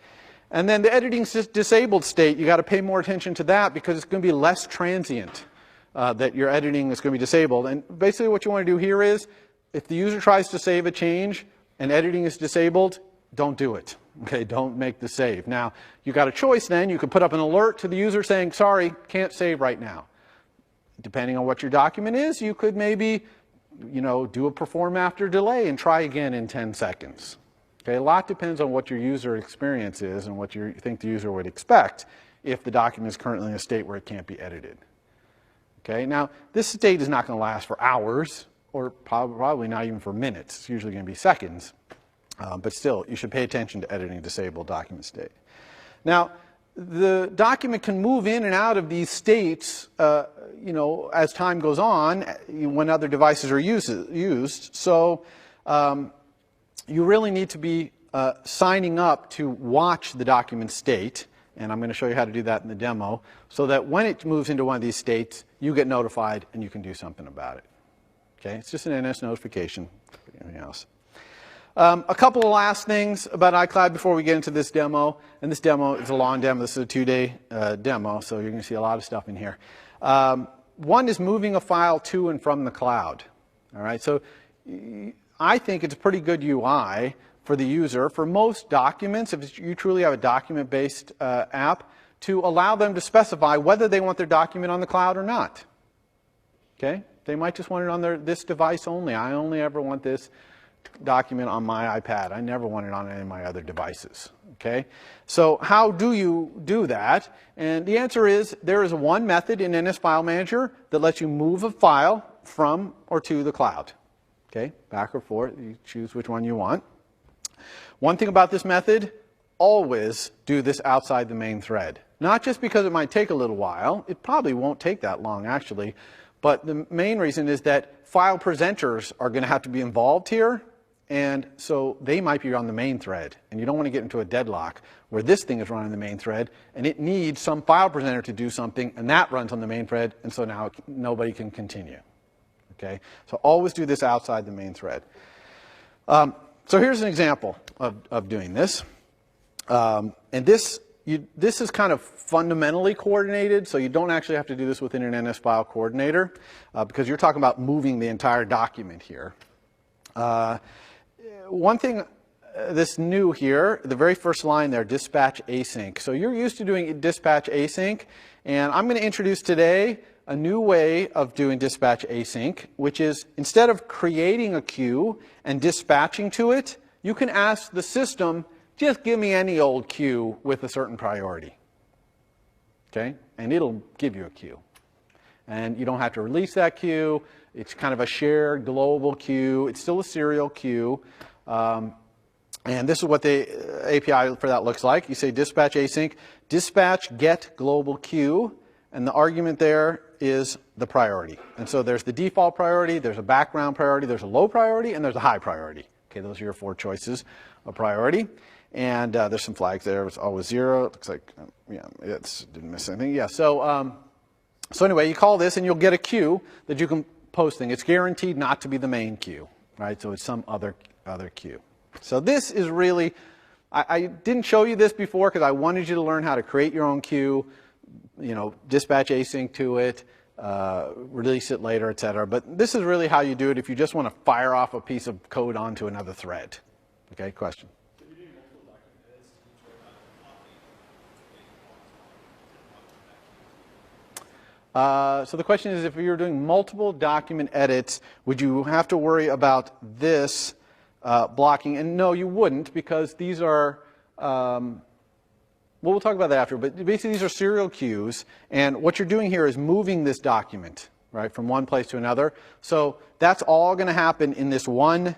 And then the editing disabled state, you got to pay more attention to that because it's going to be less transient that your editing is going to be disabled. And basically what you want to do here is, if the user tries to save a change and editing is disabled, don't do it. Okay, don't make the save. Now, you got a choice then. You could put up an alert to the user saying, sorry, can't save right now. Depending on what your document is, you could maybe, do a perform after delay and try again in 10 seconds. Okay, a lot depends on what your user experience is and what you think the user would expect if the document is currently in a state where it can't be edited. Okay, now this state is not going to last for hours or probably not even for minutes. It's usually going to be seconds. But still, you should pay attention to editing disabled document state. Now, the document can move in and out of these states, as time goes on when other devices are used. So you really need to be signing up to watch the document state. And I'm going to show you how to do that in the demo, so that when it moves into one of these states, you get notified and you can do something about it. Okay, it's just an NS notification, anything else. A couple of last things about iCloud before we get into this demo. And this demo is a long demo. This is a 2-day demo, so you're going to see a lot of stuff in here. One is moving a file to and from the cloud. All right, so I think it's a pretty good UI for the user, for most documents, if you truly have a document-based app, to allow them to specify whether they want their document on the cloud or not. Okay? They might just want it on this device only. I only ever want this document on my iPad. I never want it on any of my other devices. Okay? So how do you do that? And the answer is there is one method in NS File Manager that lets you move a file from or to the cloud. Okay? Back or forth. You choose which one you want. One thing about this method, always do this outside the main thread. Not just because it might take a little while. It probably won't take that long, actually. But the main reason is that file presenters are going to have to be involved here. And so they might be on the main thread. And you don't want to get into a deadlock where this thing is running the main thread. And it needs some file presenter to do something. And that runs on the main thread. And so now nobody can continue. Okay? So always do this outside the main thread. So here's an example of doing this. And this is kind of fundamentally coordinated, so you don't actually have to do this within an NS file coordinator because you're talking about moving the entire document here. One thing that's new here, the very first line there, dispatch async. So you're used to doing dispatch async, and I'm going to introduce today a new way of doing dispatch async, which is instead of creating a queue and dispatching to it, you can ask the system, just give me any old queue with a certain priority. Okay? And it'll give you a queue. And you don't have to release that queue. It's kind of a shared global queue. It's still a serial queue. And this is what the API for that looks like. You say dispatch async, dispatch get global queue, and the argument there is the priority. And so there's the default priority, there's a background priority, there's a low priority, and there's a high priority. Okay, those are your 4 choices of priority. And there's some flags there. It's always 0. It looks like, yeah, it didn't miss anything. Yeah, so anyway, you call this and you'll get a queue that you can post things. It's guaranteed not to be the main queue, right? So it's some other queue. So this is really, I didn't show you this before because I wanted you to learn how to create your own queue, you know, dispatch async to it, release it later, etc. But this is really how you do it if you just want to fire off a piece of code onto another thread. Okay, question? So the question is, if you're doing multiple document edits, would you have to worry about this blocking? And no, you wouldn't, because these are, well, we'll talk about that after, but basically these are serial queues, and what you're doing here is moving this document, right, from one place to another. So that's all going to happen in this one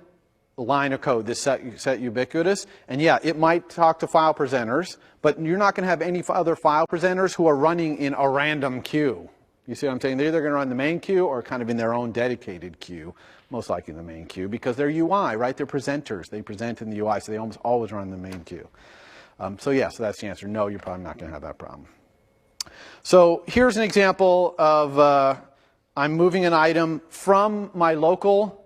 line of code, this set ubiquitous. And yeah, it might talk to file presenters, but you're not going to have any other file presenters who are running in a random queue. You see what I'm saying? They're either going to run the main queue or kind of in their own dedicated queue, most likely the main queue, because they're UI, right? They're presenters. They present in the UI, so they almost always run the main queue. So yeah, so that's the answer. No, you're probably not going to have that problem. So here's an example of I'm moving an item from my local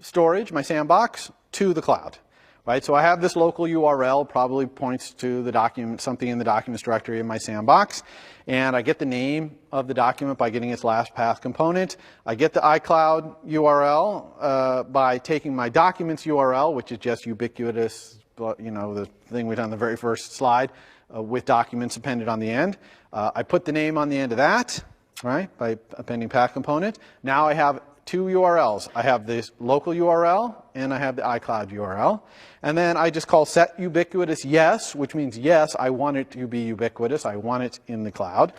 storage, my sandbox, to the cloud. Right, so I have this local URL, probably points to the document, something in the documents directory in my sandbox, and I get the name of the document by getting its last path component. I get the iCloud URL by taking my documents URL, which is just ubiquitous, you know, the thing we did on the very first slide, with documents appended on the end. I put the name on the end of that, right, by appending path component. Now I have 2 URLs. I have this local URL and I have the iCloud URL. And then I just call set ubiquitous yes, which means yes, I want it to be ubiquitous. I want it in the cloud.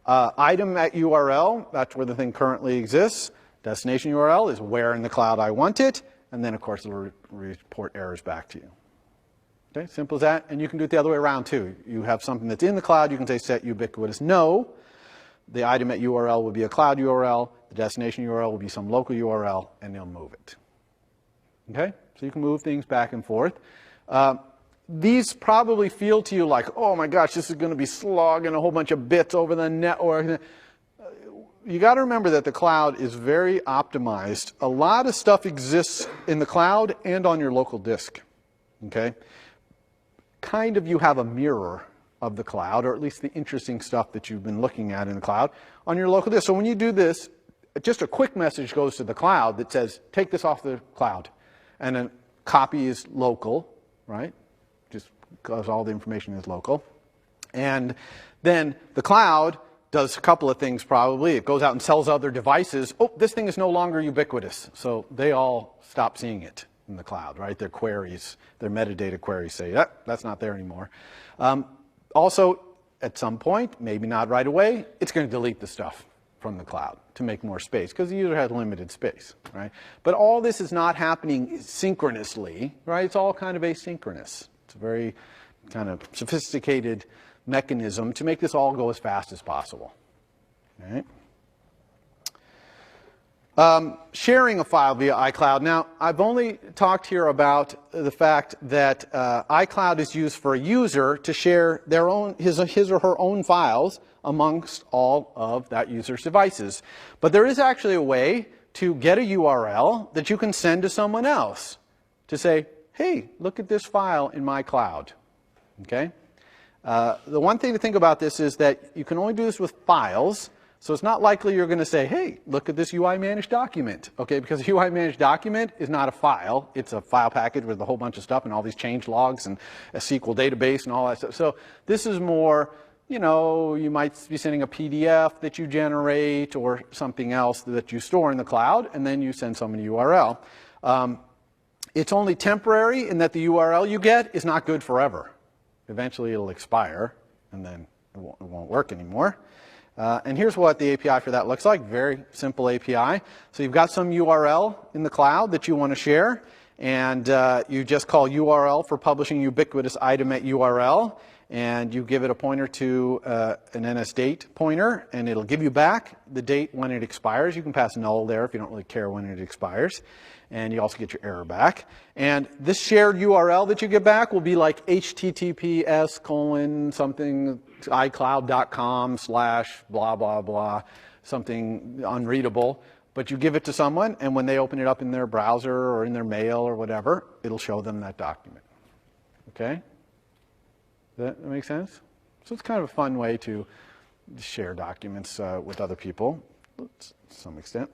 Item at URL, that's where the thing currently exists. Destination URL is where in the cloud I want it. And then, of course, it'll report errors back to you. Okay, simple as that. And you can do it the other way around, too. You have something that's in the cloud, you can say set ubiquitous no. The item at URL will be a cloud URL. The destination URL will be some local URL, and they'll move it. Okay? So you can move things back and forth. These probably feel to you like, oh my gosh, this is going to be slogging a whole bunch of bits over the network. You got to remember that the cloud is very optimized. A lot of stuff exists in the cloud and on your local disk. Okay? Kind of you have a mirror of the cloud, or at least the interesting stuff that you've been looking at in the cloud, on your local disk. So when you do this, just a quick message goes to the cloud that says, take this off the cloud. And then copy is local, right? Just because all the information is local. And then the cloud does a couple of things probably. It goes out and sells other devices. Oh, this thing is no longer ubiquitous. So they all stop seeing it in the cloud, right? Their queries, their metadata queries say, that's not there anymore. Also, at some point, maybe not right away, it's going to delete the stuff from the cloud to make more space because the user has limited space, right? But all this is not happening synchronously, right? It's all kind of asynchronous. It's a very kind of sophisticated mechanism to make this all go as fast as possible, right? Sharing a file via iCloud. Now, I've only talked here about the fact that iCloud is used for a user to share their own, his or her own files amongst all of that user's devices. But there is actually a way to get a URL that you can send to someone else to say, hey, look at this file in my cloud. Okay? The one thing to think about this is that you can only do this with files. So it's not likely you're going to say, hey, look at this UI managed document, okay? Because a UI managed document is not a file. It's a file package with a whole bunch of stuff and all these change logs and a SQL database and all that stuff. So this is more, you know, you might be sending a PDF that you generate or something else that you store in the cloud, and then you send someone a URL. It's only temporary in that the URL you get is not good forever. Eventually it'll expire, and then it won't work anymore. And here's what the API for that looks like. Very simple API. So you've got some URL in the cloud that you want to share, and you just call URL for publishing ubiquitous item at URL, and you give it a pointer to an NSDate pointer, and it'll give you back the date when it expires. You can pass null there if you don't really care when it expires. And you also get your error back. And this shared URL that you get back will be like https:/something iCloud.com/blah, blah, blah, something unreadable. But you give it to someone, and when they open it up in their browser or in their mail or whatever, it'll show them that document. Okay? Does that make sense? So it's kind of a fun way to share documents with other people, to some extent.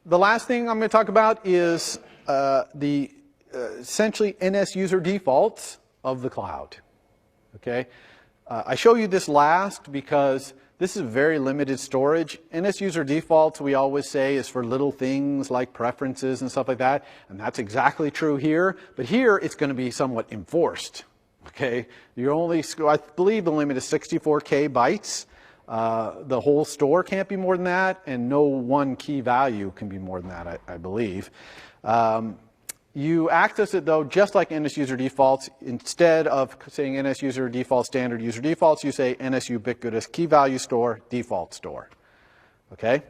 The last thing I'm going to talk about is the essentially NS user defaults of the cloud. Okay, I show you this last because this is very limited storage. NS user defaults, we always say, is for little things like preferences and stuff like that, and that's exactly true here. But here, it's going to be somewhat enforced. Okay, you're only, I believe the limit is 64K bytes. The whole store can't be more than that, and no one key value can be more than that, I believe. You access it, though, just like NS user defaults. Instead of saying NS user default standard user defaults, you say NS ubiquitous key value store default store. Okay?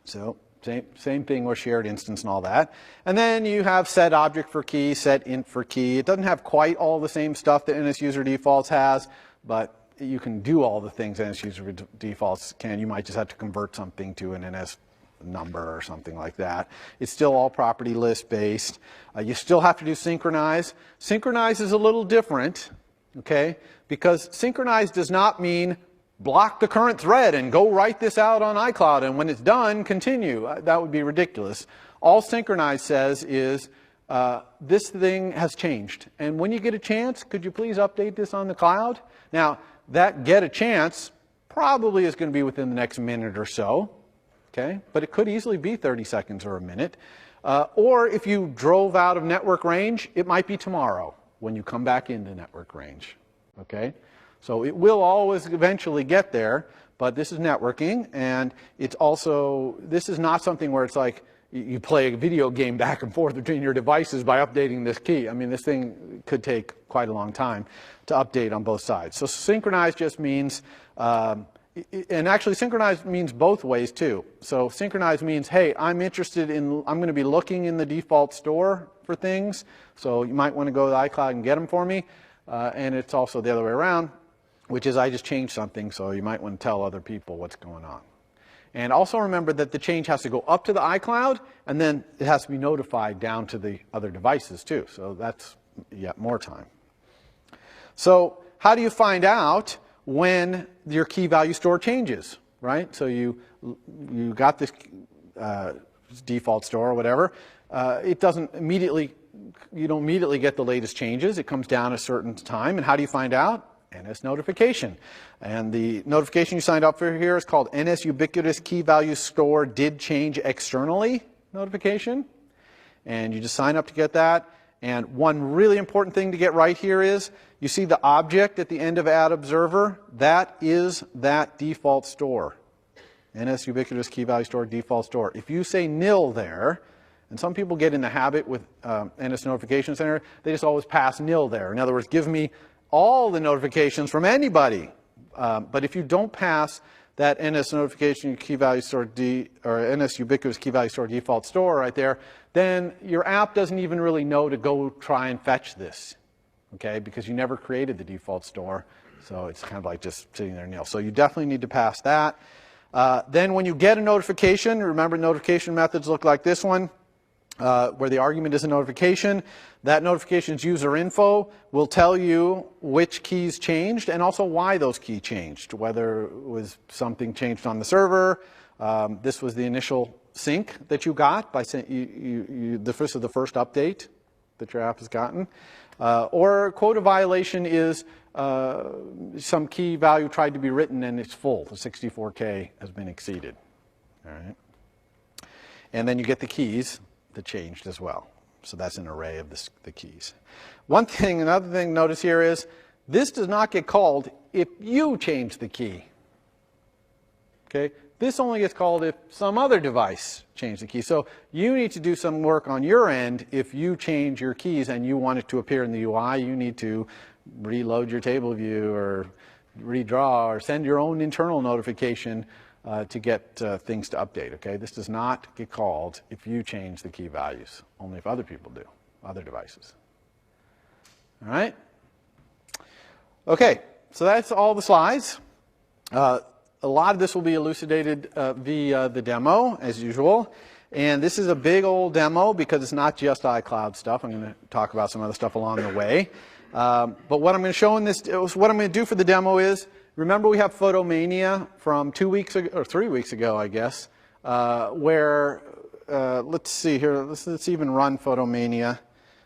So same thing with shared instance and all that. And then you have set object for key, set int for key. It doesn't have quite all the same stuff that NS user defaults has, but you can do all the things NS user defaults can. You might just have to convert something to an NS number or something like that. It's still all property list based. You still have to do synchronize. Synchronize is a little different, okay? Because synchronize does not mean block the current thread and go write this out on iCloud, and when it's done, continue. That would be ridiculous. All synchronize says is this thing has changed, and when you get a chance, could you please update this on the cloud? Now, that get a chance probably is going to be within the next minute or so, okay? But it could easily be 30 seconds or a minute. Or if you drove out of network range, it might be tomorrow when you come back into network range, okay? So it will always eventually get there, but this is networking, and it's also, this is not something where it's like you play a video game back and forth between your devices by updating this key. I mean, this thing could take quite a long time to update on both sides. So synchronize just means, and actually synchronize means both ways too. So synchronize means, hey, I'm interested in, I'm going to be looking in the default store for things, so you might want to go to iCloud and get them for me. And it's also the other way around, which is I just changed something, so you might want to tell other people what's going on. And also remember that the change has to go up to the iCloud, and then it has to be notified down to the other devices too. So that's yet more time. So how do you find out when your key value store changes, right? So you got this default store or whatever, it doesn't immediately, you don't immediately get the latest changes. It comes down a certain time. And how do you find out? NS notification. And the notification you signed up for here is called NS Ubiquitous Key Value Store Did Change Externally notification. And you just sign up to get that. And one really important thing to get right here is, you see the object at the end of add observer? That is that default store. NS Ubiquitous Key Value Store default store. If you say nil there, and some people get in the habit with NS Notification Center, they just always pass nil there. In other words, give me all the notifications from anybody. But if you don't pass that NS Notification Key Value Store or NS Ubiquitous Key Value Store default store right there, then your app doesn't even really know to go try and fetch this, okay? Because you never created the default store, so it's kind of like just sitting there nil. So you definitely need to pass that. Then when you get a notification, remember notification methods look like this one, where the argument is a notification. That notification's user info will tell you which keys changed and also why those keys changed, whether it was something changed on the server. This was the initial sync that you got by this is the first update that your app has gotten. Or quota violation is some key value tried to be written and it's full. The 64K has been exceeded. All right. And then you get the keys that changed as well. So that's an array of the keys. Another thing notice here is this does not get called if you change the key. Okay? This only gets called if some other device changed the key. So you need to do some work on your end if you change your keys and you want it to appear in the UI. You need to reload your table view or redraw or send your own internal notification to get things to update, okay? This does not get called if you change the key values, only if other people do, other devices. All right? Okay, so that's all the slides. A lot of this will be elucidated via the demo, as usual. And this is a big old demo because it's not just iCloud stuff. I'm going to talk about some other stuff along the way. But what I'm going to show in this, what I'm going to do for the demo is, remember we have Photomania from 2 weeks ago, or 3 weeks ago, I guess, where, let's see here, let's even run Photomania.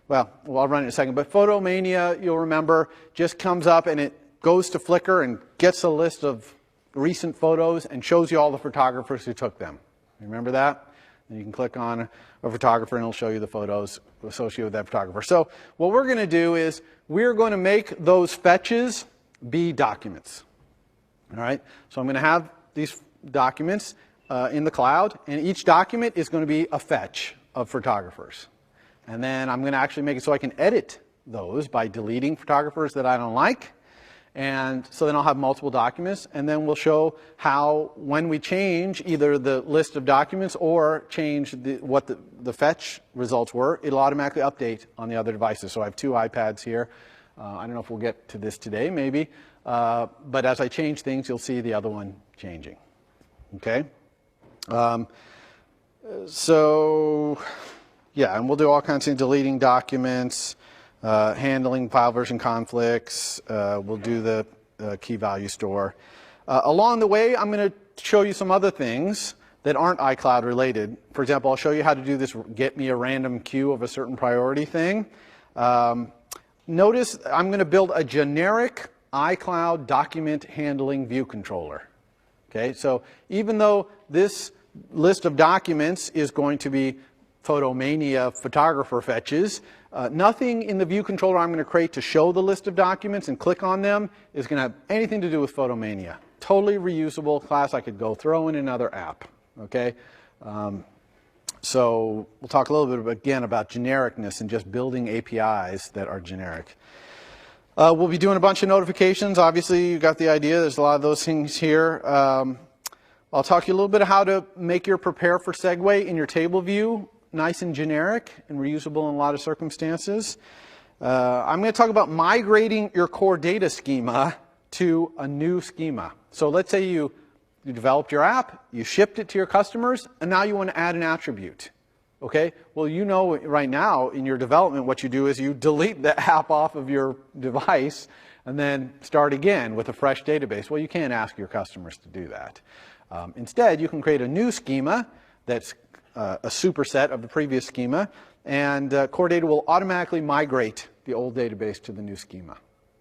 Well, I'll run it in a second. But Photomania, you'll remember, just comes up and it goes to Flickr and gets a list of recent photos and shows you all the photographers who took them. Remember that? And you can click on a photographer and it'll show you the photos associated with that photographer. So what we're going to do is we're going to make those fetches be documents. All right? So I'm going to have these documents in the cloud, and each document is going to be a fetch of photographers. And then I'm going to actually make it so I can edit those by deleting photographers that I don't like. And so then I'll have multiple documents, and then we'll show how, when we change either the list of documents or change what the fetch results were, it'll automatically update on the other devices. So I have 2 iPads here. I don't know if we'll get to this today, maybe. But as I change things, you'll see the other one changing. Okay? So, yeah, and we'll do all kinds of things, deleting documents, handling file version conflicts. We'll do the key value store. Along the way, I'm going to show you some other things that aren't iCloud related. For example, I'll show you how to do this get me a random queue of a certain priority thing. Notice I'm going to build a generic iCloud document handling view controller. Okay, so even though this list of documents is going to be Photomania photographer fetches, nothing in the view controller I'm going to create to show the list of documents and click on them is going to have anything to do with Photomania. Totally reusable class I could go throw in another app. Okay, so we'll talk a little bit again about genericness and just building APIs that are generic. We'll be doing a bunch of notifications. Obviously, you got the idea. There's a lot of those things here. I'll talk to you a little bit how to make your prepare for segue in your table view nice and generic and reusable in a lot of circumstances. I'm going to talk about migrating your core data schema to a new schema. So let's say you developed your app, you shipped it to your customers, and now you want to add an attribute. Okay? Well, you know right now in your development what you do is you delete the app off of your device and then start again with a fresh database. Well, you can't ask your customers to do that. Instead, you can create a new schema that's superset of the previous schema, and core data will automatically migrate the old database to the new schema,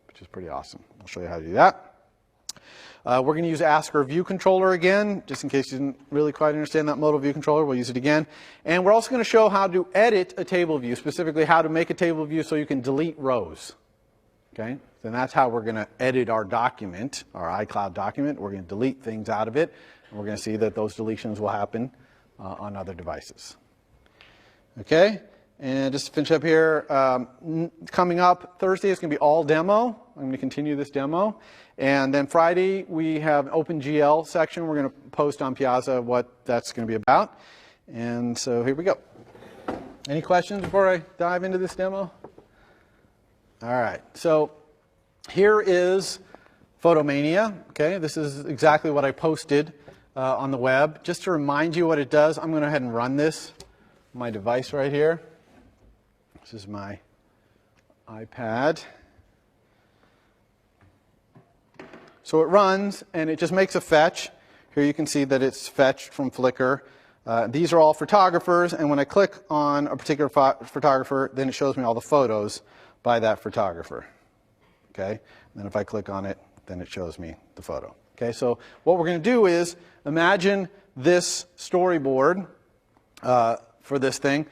which is pretty awesome. I'll show you how to do that. We're going to use Ask or View Controller again, just in case you didn't really quite understand that modal view controller. We'll use it again. And we're also going to show how to edit a table view, specifically how to make a table view so you can delete rows. Okay? Then that's how we're going to edit our document, our iCloud document. We're going to delete things out of it, and we're going to see that those deletions will happen on other devices. Okay? And just to finish up here, coming up Thursday is going to be all demo. I'm going to continue this demo. And then Friday, we have an OpenGL section. We're going to post on Piazza what that's going to be about. And so here we go. Any questions before I dive into this demo? All right. So here is Photomania. Okay, this is exactly what I posted on the web. Just to remind you what it does, I'm going to go ahead and run this on my device right here. This is my iPad. So it runs, and it just makes a fetch. Here you can see that it's fetched from Flickr. These are all photographers, and when I click on a particular photographer, then it shows me all the photos by that photographer. Okay? And then if I click on it, then it shows me the photo. Okay? So what we're going to do is imagine this storyboard for this thing.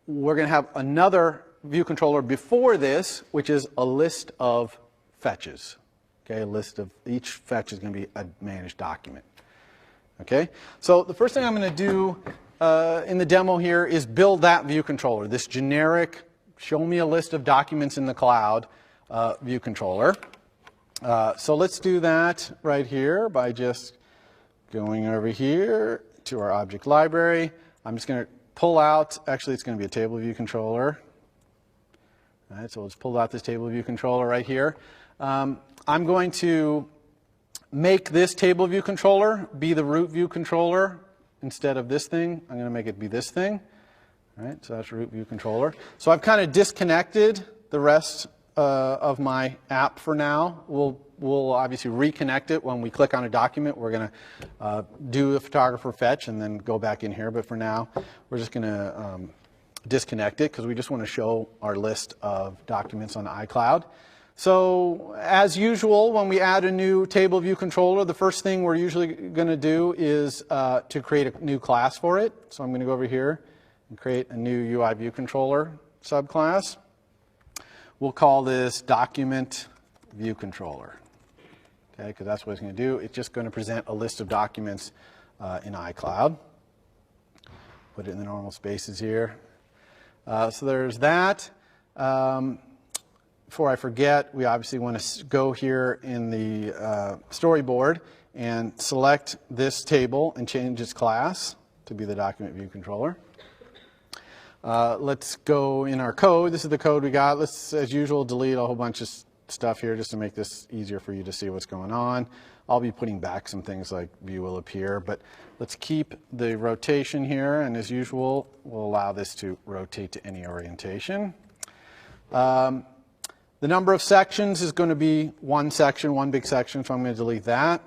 We're going to have another view controller before this, which is a list of fetches. Okay, a list of each fetch is going to be a managed document. Okay, so the first thing I'm going to do in the demo here is build that view controller, this generic, show me a list of documents in the cloud view controller. So let's do that right here by just going over here to our object library. I'm just going to pull out, actually it's going to be a table view controller. All right, so let's pull out this table view controller right here. I'm going to make this table view controller be the root view controller instead of this thing. I'm going to make it be this thing. All right, so that's root view controller. So I've kind of disconnected the rest of my app for now. We'll obviously reconnect it when we click on a document. We're going to do a photographer fetch and then go back in here. But for now, we're just going to disconnect it because we just want to show our list of documents on iCloud. So as usual, when we add a new table view controller, the first thing we're usually going to do is to create a new class for it. So I'm going to go over here and create a new UI view controller subclass. We'll call this document view controller. Okay, because that's what it's going to do. It's just going to present a list of documents in iCloud. Put it in the normal spaces here. So there's that. Before I forget, we obviously want to go here in the storyboard and select this table and change its class to be the document view controller. Let's go in our code. This is the code we got. Let's, as usual, delete a whole bunch of stuff here just to make this easier for you to see what's going on. I'll be putting back some things like view will appear, but let's keep the rotation here, and as usual, we'll allow this to rotate to any orientation. The number of sections is going to be one section, one big section, so I'm going to delete that.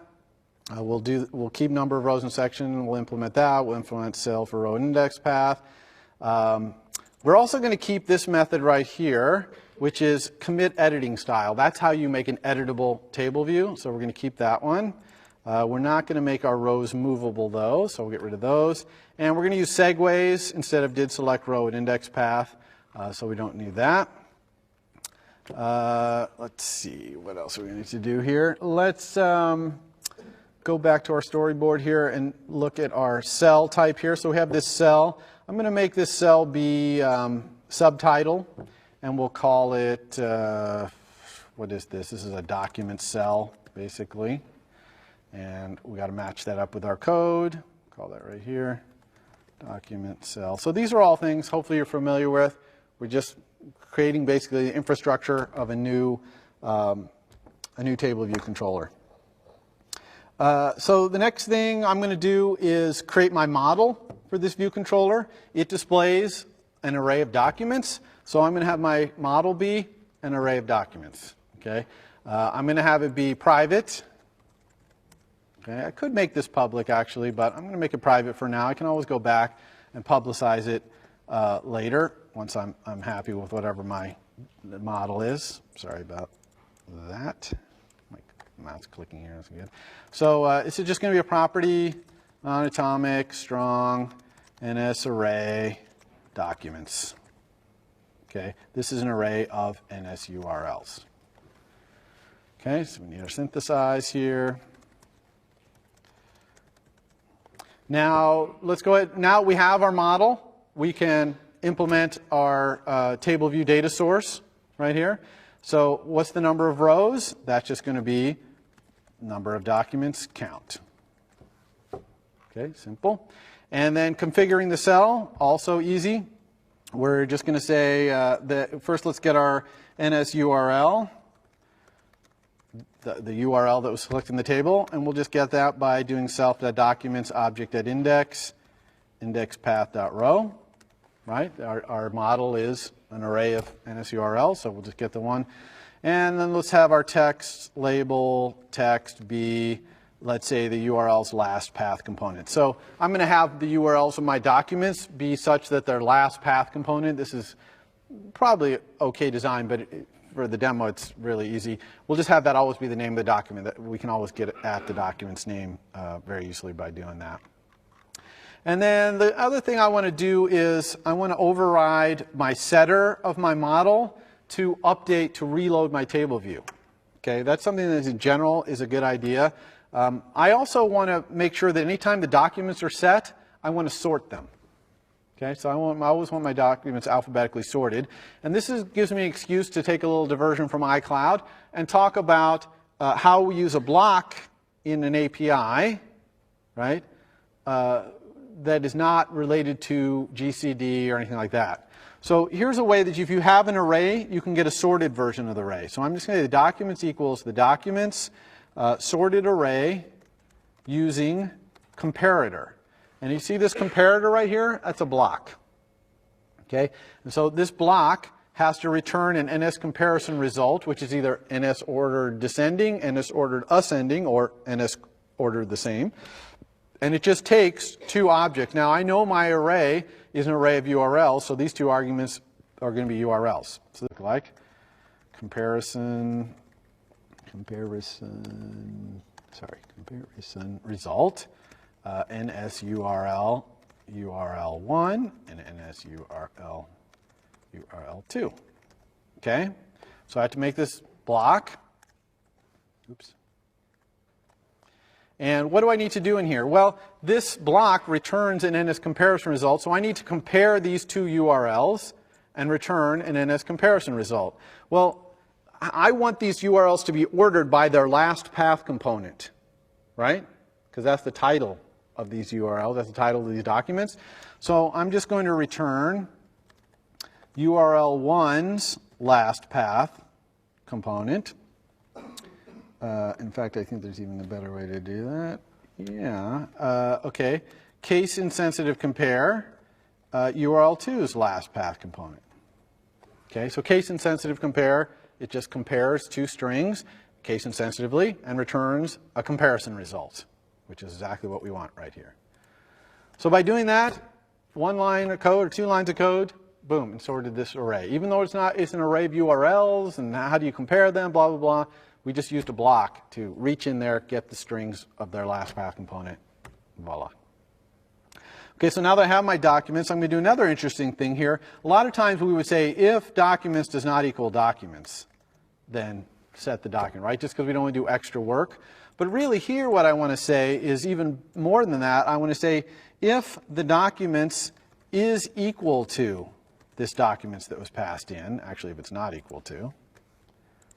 We'll keep number of rows and section. We'll implement that. We'll implement cell for row and index path. We're also going to keep this method right here, which is commit editing style. That's how you make an editable table view, so we're going to keep that one. We're not going to make our rows movable, though, so we'll get rid of those. And we're going to use segues instead of did select row and index path, so we don't need that. Let's see, what else we need to do here. Let's go back to our storyboard here and look at our cell type here. So we have this cell. I'm going to make this cell be subtitle, and we'll call it, what is this? This is a document cell, basically. And we got to match that up with our code. Call that right here, document cell. So these are all things hopefully you're familiar with. We're just creating basically the infrastructure of a new table view controller. So the next thing I'm going to do is create my model for this view controller. It displays an array of documents, so I'm going to have my model be an array of documents. Okay, I'm going to have it be private. Okay, I could make this public actually, but I'm going to make it private for now. I can always go back and publicize it later once I'm happy with whatever my model is. Sorry about that. My mouse clicking here is good. So this is just going to be a property, non-atomic, strong, NS array, documents. Okay, this is an array of NS URLs. Okay, so we need our synthesize here. Now, let's go ahead. Now we have our model. We can implement our table view data source right here. So what's the number of rows? That's just going to be number of documents count. Okay, simple. And then configuring the cell, also easy. We're just going to say that first let's get our NS URL, the URL that was selected in the table, and we'll just get that by doing self.documents object.index, indexPath.row. Right? Our model is an array of NS URLs, so we'll just get the one. And then let's have our text label text be, let's say, the URL's last path component. So I'm going to have the URLs of my documents be such that their last path component, this is probably okay design, but for the demo it's really easy. We'll just have that always be the name of the document. That we can always get at the document's name very easily by doing that. And then the other thing I want to do is I want to override my setter of my model to update, to reload my table view. Okay, that's something that in general is a good idea. I also want to make sure that anytime the documents are set, I want to sort them. Okay, so I always want my documents alphabetically sorted. And this gives me an excuse to take a little diversion from iCloud and talk about how we use a block in an API, right? That is not related to GCD or anything like that. So here's a way that if you have an array, you can get a sorted version of the array. So I'm just going to say the documents equals the documents sorted array using comparator. And you see this comparator right here? That's a block. Okay? And so this block has to return an NS comparison result, which is either NS ordered descending, NS ordered ascending, or NS ordered the same. And it just takes two objects. Now, I know my array is an array of URLs, so these two arguments are going to be URLs. So look like comparison result, NS URL, URL1, and NS URL, URL2. Okay? So I have to make this block. Oops. And what do I need to do in here? Well, this block returns an NS comparison result, so I need to compare these two URLs and return an NS comparison result. Well, I want these URLs to be ordered by their last path component, right? Because that's the title of these URLs, that's the title of these documents. So I'm just going to return URL1's last path component. In fact, I think there's even a better way to do that. Yeah. Okay. Case insensitive compare URL2's last path component. Okay. So case insensitive compare, it just compares two strings case insensitively and returns a comparison result, which is exactly what we want right here. So by doing that, one line of code or two lines of code, boom, and sorted this array. Even though it's an array of URLs, and how do you compare them, blah, blah, blah. We just used a block to reach in there, get the strings of their last path component. Voila. Okay, so now that I have my documents, I'm going to do another interesting thing here. A lot of times we would say if documents does not equal documents, then set the document, right? Just because we don't want to do extra work. But really here what I want to say is even more than that. I want to say if the documents is equal to this documents that was passed in, actually if it's not equal to,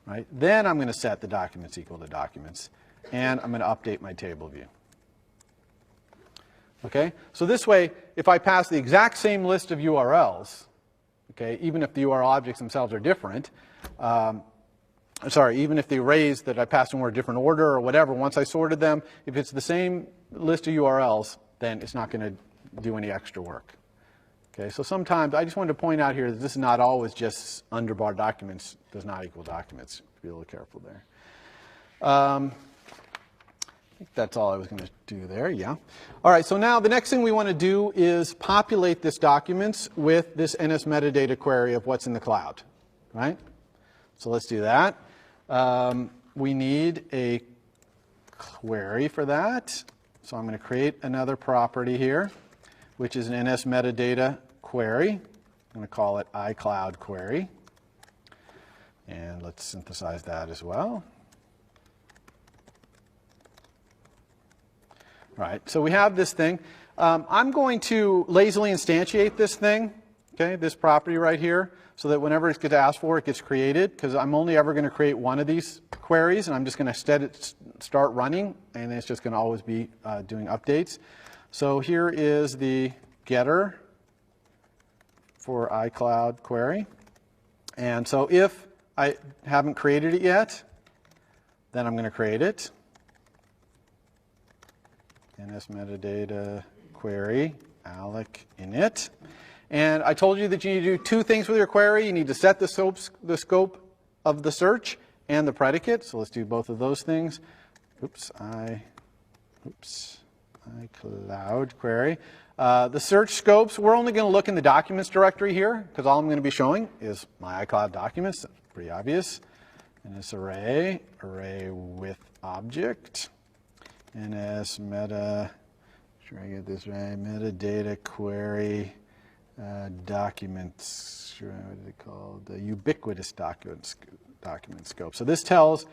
right? Then I'm going to set the documents equal to documents, and I'm going to update my table view. Okay? So this way, if I pass the exact same list of URLs, okay, even if the URL objects themselves are different, even if the arrays that I passed in were a different order or whatever, once I sorted them, if it's the same list of URLs, then it's not going to do any extra work. Okay, so sometimes I just wanted to point out here that this is not always just underbar documents does not equal documents. Be a little careful there. think that's all I was going to do there, yeah. All right, so now the next thing we want to do is populate this documents with this NS metadata query of what's in the cloud, right? So let's do that. We need a query for that. So I'm going to create another property here, which is an NS metadata query. I'm going to call it iCloud query. And let's synthesize that as well. All right, so we have this thing. I'm going to lazily instantiate this thing, okay, this property right here, so that whenever it gets asked for, it gets created, because I'm only ever going to create one of these queries, and I'm just going to start running, and it's just going to always be doing updates. So here is the getter for iCloud query. And so if I haven't created it yet, then I'm going to create it. NS metadata query, alloc init. And I told you that you need to do two things with your query. You need to set the scope of the search and the predicate. So let's do both of those things. iCloud query. The search scopes, we're only going to look in the documents directory here, because all I'm going to be showing is my iCloud documents. That's pretty obvious. And it's array with object. NS meta, sure I get this right, metadata query documents, what is it called? The ubiquitous document scope. So this tells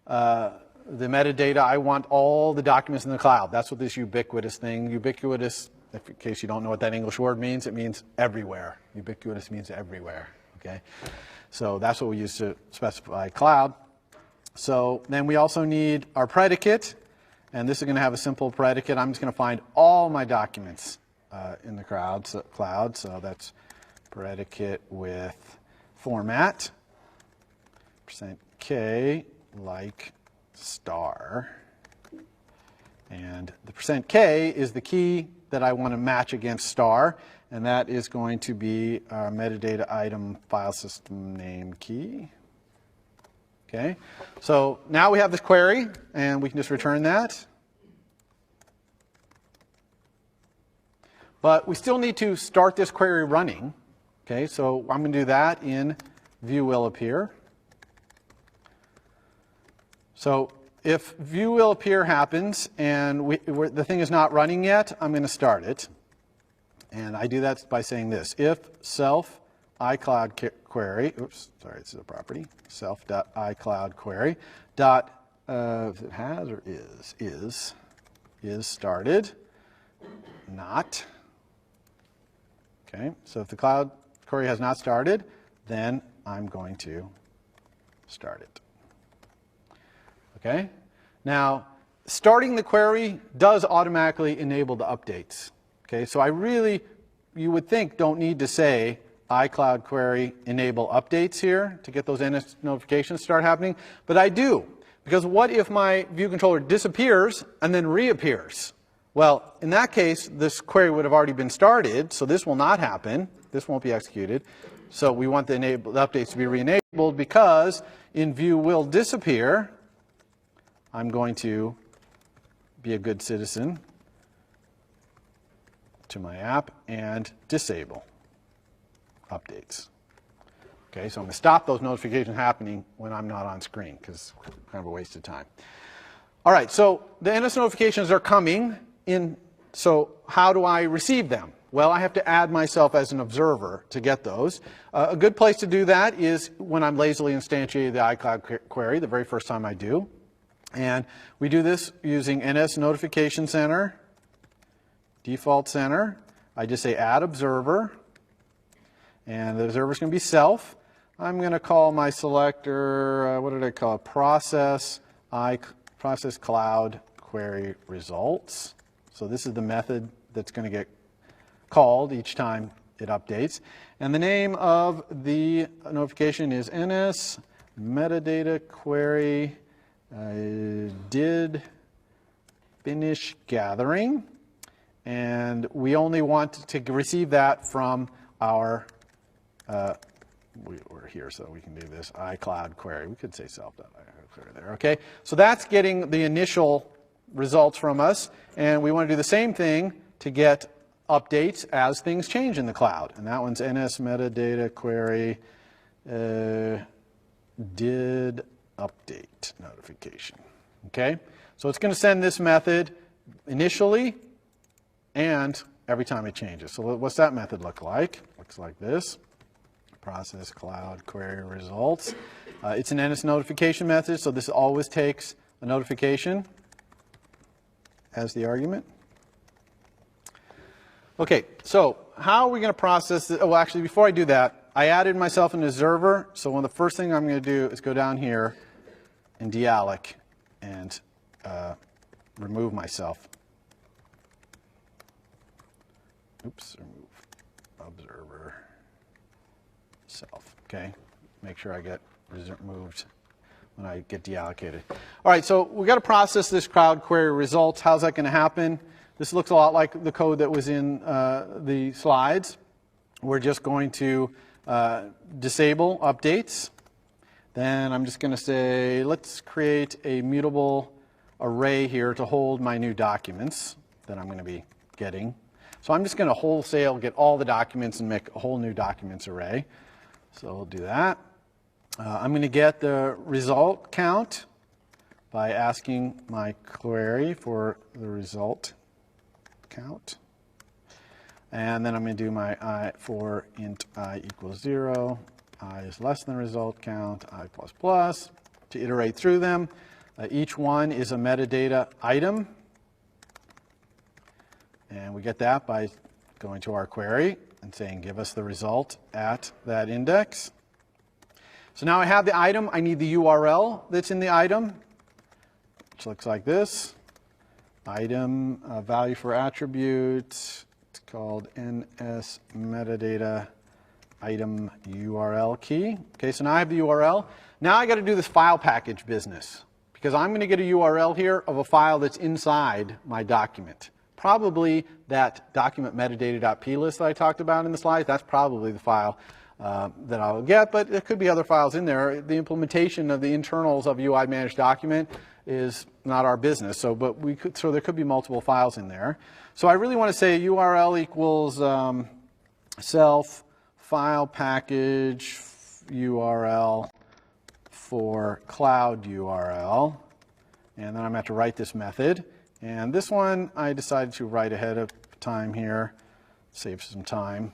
the metadata, I want all the documents in the cloud. That's what this ubiquitous thing, ubiquitous, in case you don't know what that English word means, it means everywhere. Ubiquitous means everywhere, okay? So that's what we use to specify cloud. So then we also need our predicate. And this is going to have a simple predicate. I'm just going to find all my documents in the cloud. So that's predicate with format, %k like star. And the %k is the key that I want to match against star. And that is going to be our metadata item file system name key. Okay, so now we have this query, and we can just return that. But we still need to start this query running. Okay, so I'm going to do that in view will appear. So if view will appear happens and the thing is not running yet, I'm going to start it. And I do that by saying this: if self iCloud query, oops, sorry, this is a property, self.iCloud query dot, if it has or is started, not. Okay, so if the cloud query has not started, then I'm going to start it. Okay, now starting the query does automatically enable the updates. Okay, so you would think, don't need to say iCloud query enable updates here to get those NS notifications start happening, but I do, because what if my view controller disappears and then reappears? Well, in that case, this query would have already been started, so this will not happen. This won't be executed. So we want the updates to be re-enabled, because in view will disappear, I'm going to be a good citizen to my app and disable updates. Okay, so I'm going to stop those notifications happening when I'm not on screen, because it's kind of a waste of time. All right, so the NS notifications are coming in. So how do I receive them? Well, I have to add myself as an observer to get those. A good place to do that is when I'm lazily instantiating the iCloud query, the very first time I do. And we do this using NS Notification Center, Default Center. I just say add observer, and the observer is going to be self. I'm going to call my selector, what did I call it? Process Cloud Query Results. So this is the method that's going to get called each time it updates. And the name of the notification is NS Metadata Query did finish gathering. And we only want to receive that from our, we're here so we can do this, iCloud query. We could say self.iCloud query there, okay? So that's getting the initial results from us, and we want to do the same thing to get updates as things change in the cloud. And that one's NS metadata query did update notification. Okay, so it's going to send this method initially and every time it changes. So what's that method look like? Looks like this. Process cloud query results. It's an NS notification method, so this always takes a notification as the argument. Okay, so how are we going to process this? Oh, actually, before I do that, I added myself an observer. So one of the first things I'm going to do is go down here and dealloc and remove myself. Oops, remove observer self. Okay, make sure I get removed when I get deallocated. All right, so we've got to process this cloud query results. How's that going to happen? This looks a lot like the code that was in the slides. We're just going to disable updates. Then I'm just going to say, let's create a mutable array here to hold my new documents that I'm going to be getting. So I'm just going to wholesale get all the documents and make a whole new documents array. So we'll do that. I'm going to get the result count by asking my query for the result count. And then I'm going to do my I for int I equals 0, I is less than result count, I plus plus, to iterate through them. Each one is a metadata item. And we get that by going to our query and saying, give us the result at that index. So now I have the item. I need the URL that's in the item, which looks like this. Item, value for attribute. It's called NS metadata item URL key. Okay, so now I have the URL. Now I got to do this file package business because I'm going to get a URL here of a file that's inside my document. Probably that document metadata.plist that I talked about in the slides, that's probably the file that I'll get, but there could be other files in there. The implementation of the internals of UI managed document is not our business, so there could be multiple files in there. So I really want to say URL equals self file package URL for cloud URL, and then I'm going to have to write this method. And this one I decided to write ahead of time here, save some time.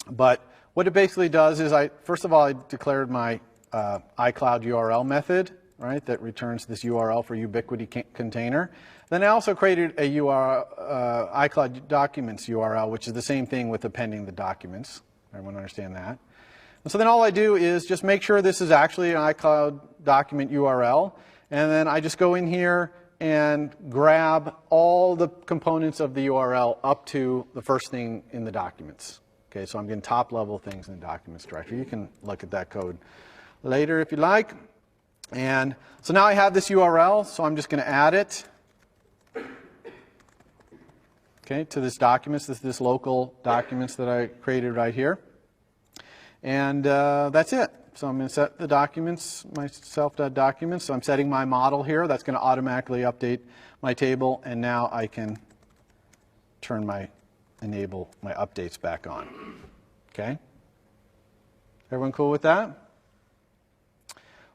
But what it basically does is first of all, I declared my iCloud URL method, right, that returns this URL for Ubiquity container. Then I also created a iCloud documents URL, which is the same thing with appending the documents. Everyone understand that? And so then all I do is just make sure this is actually an iCloud document URL. And then I just go in here and grab all the components of the URL up to the first thing in the documents. Okay, so I'm getting top level things in the documents directory. You can look at that code later if you like. And so now I have this URL, so I'm just going to add it, okay, to this documents, this local documents that I created right here. And that's it. So I'm going to set the documents, my self.documents. So I'm setting my model here. That's going to automatically update my table. And now I can enable my updates back on. Okay? Everyone cool with that?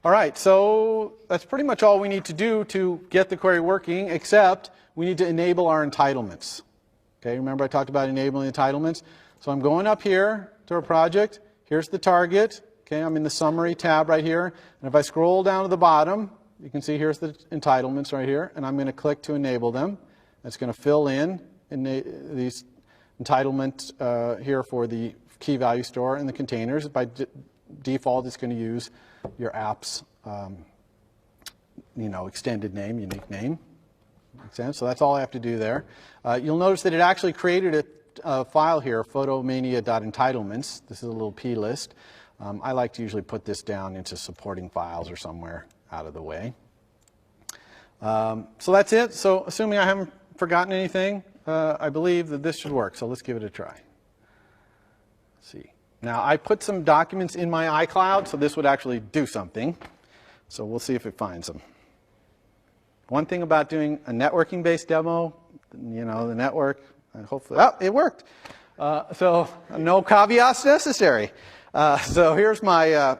All right, so that's pretty much all we need to do to get the query working, except we need to enable our entitlements. Okay, remember I talked about enabling entitlements? So I'm going up here to our project. Here's the target. Okay, I'm in the summary tab right here. And if I scroll down to the bottom, you can see here's the entitlements right here. And I'm going to click to enable them. That's going to fill in these entitlements here for the key value store and the containers. By default, it's going to use your app's extended name, unique name. Makes sense? So that's all I have to do there. You'll notice that it actually created a file here, photomania.entitlements. This is a little plist. I like to usually put this down into supporting files or somewhere out of the way. So that's it. So assuming I haven't forgotten anything, I believe that this should work. So let's give it a try. Let's see. Now I put some documents in my iCloud, so this would actually do something. So we'll see if it finds them. One thing about doing a networking-based demo, you know, the network, hopefully, oh, it worked. So no caveats necessary. So here's my,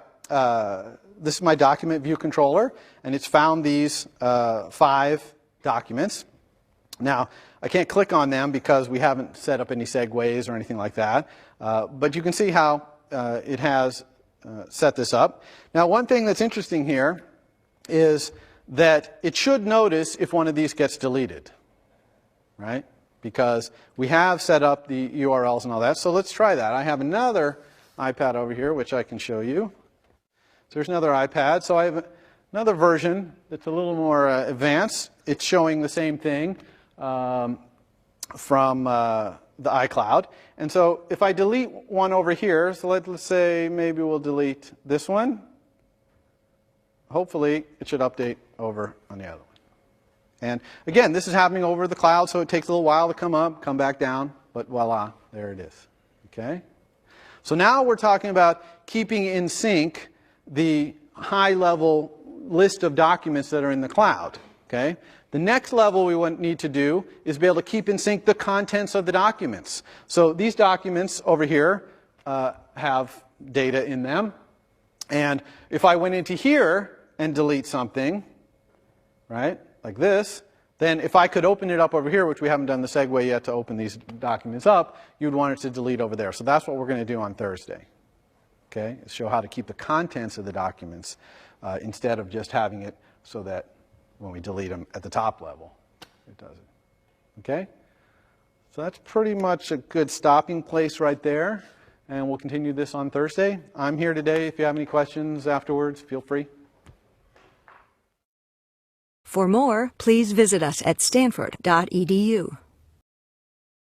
this is my document view controller, and it's found these 5 documents. Now, I can't click on them because we haven't set up any segues or anything like that, but you can see how it has set this up. Now, one thing that's interesting here is that it should notice if one of these gets deleted, right? Because we have set up the URLs and all that. So let's try that. I have another iPad over here, which I can show you. So here's another iPad. So I have another version that's a little more advanced. It's showing the same thing from the iCloud. And so if I delete one over here, so let's say maybe we'll delete this one. Hopefully, it should update over on the other one. And again, this is happening over the cloud, so it takes a little while to come up, come back down, but voila, there it is. Okay? So now we're talking about keeping in sync the high-level list of documents that are in the cloud. Okay? The next level we need to do is be able to keep in sync the contents of the documents. So these documents over here have data in them. And if I went into here and delete something, right, like this, then if I could open it up over here, which we haven't done the segue yet to open these documents up, you'd want it to delete over there. So that's what we're going to do on Thursday. Okay, show how to keep the contents of the documents instead of just having it so that when we delete them at the top level, it does it. Okay? So that's pretty much a good stopping place right there. And we'll continue this on Thursday. I'm here today. If you have any questions afterwards, feel free. For more, please visit us at stanford.edu.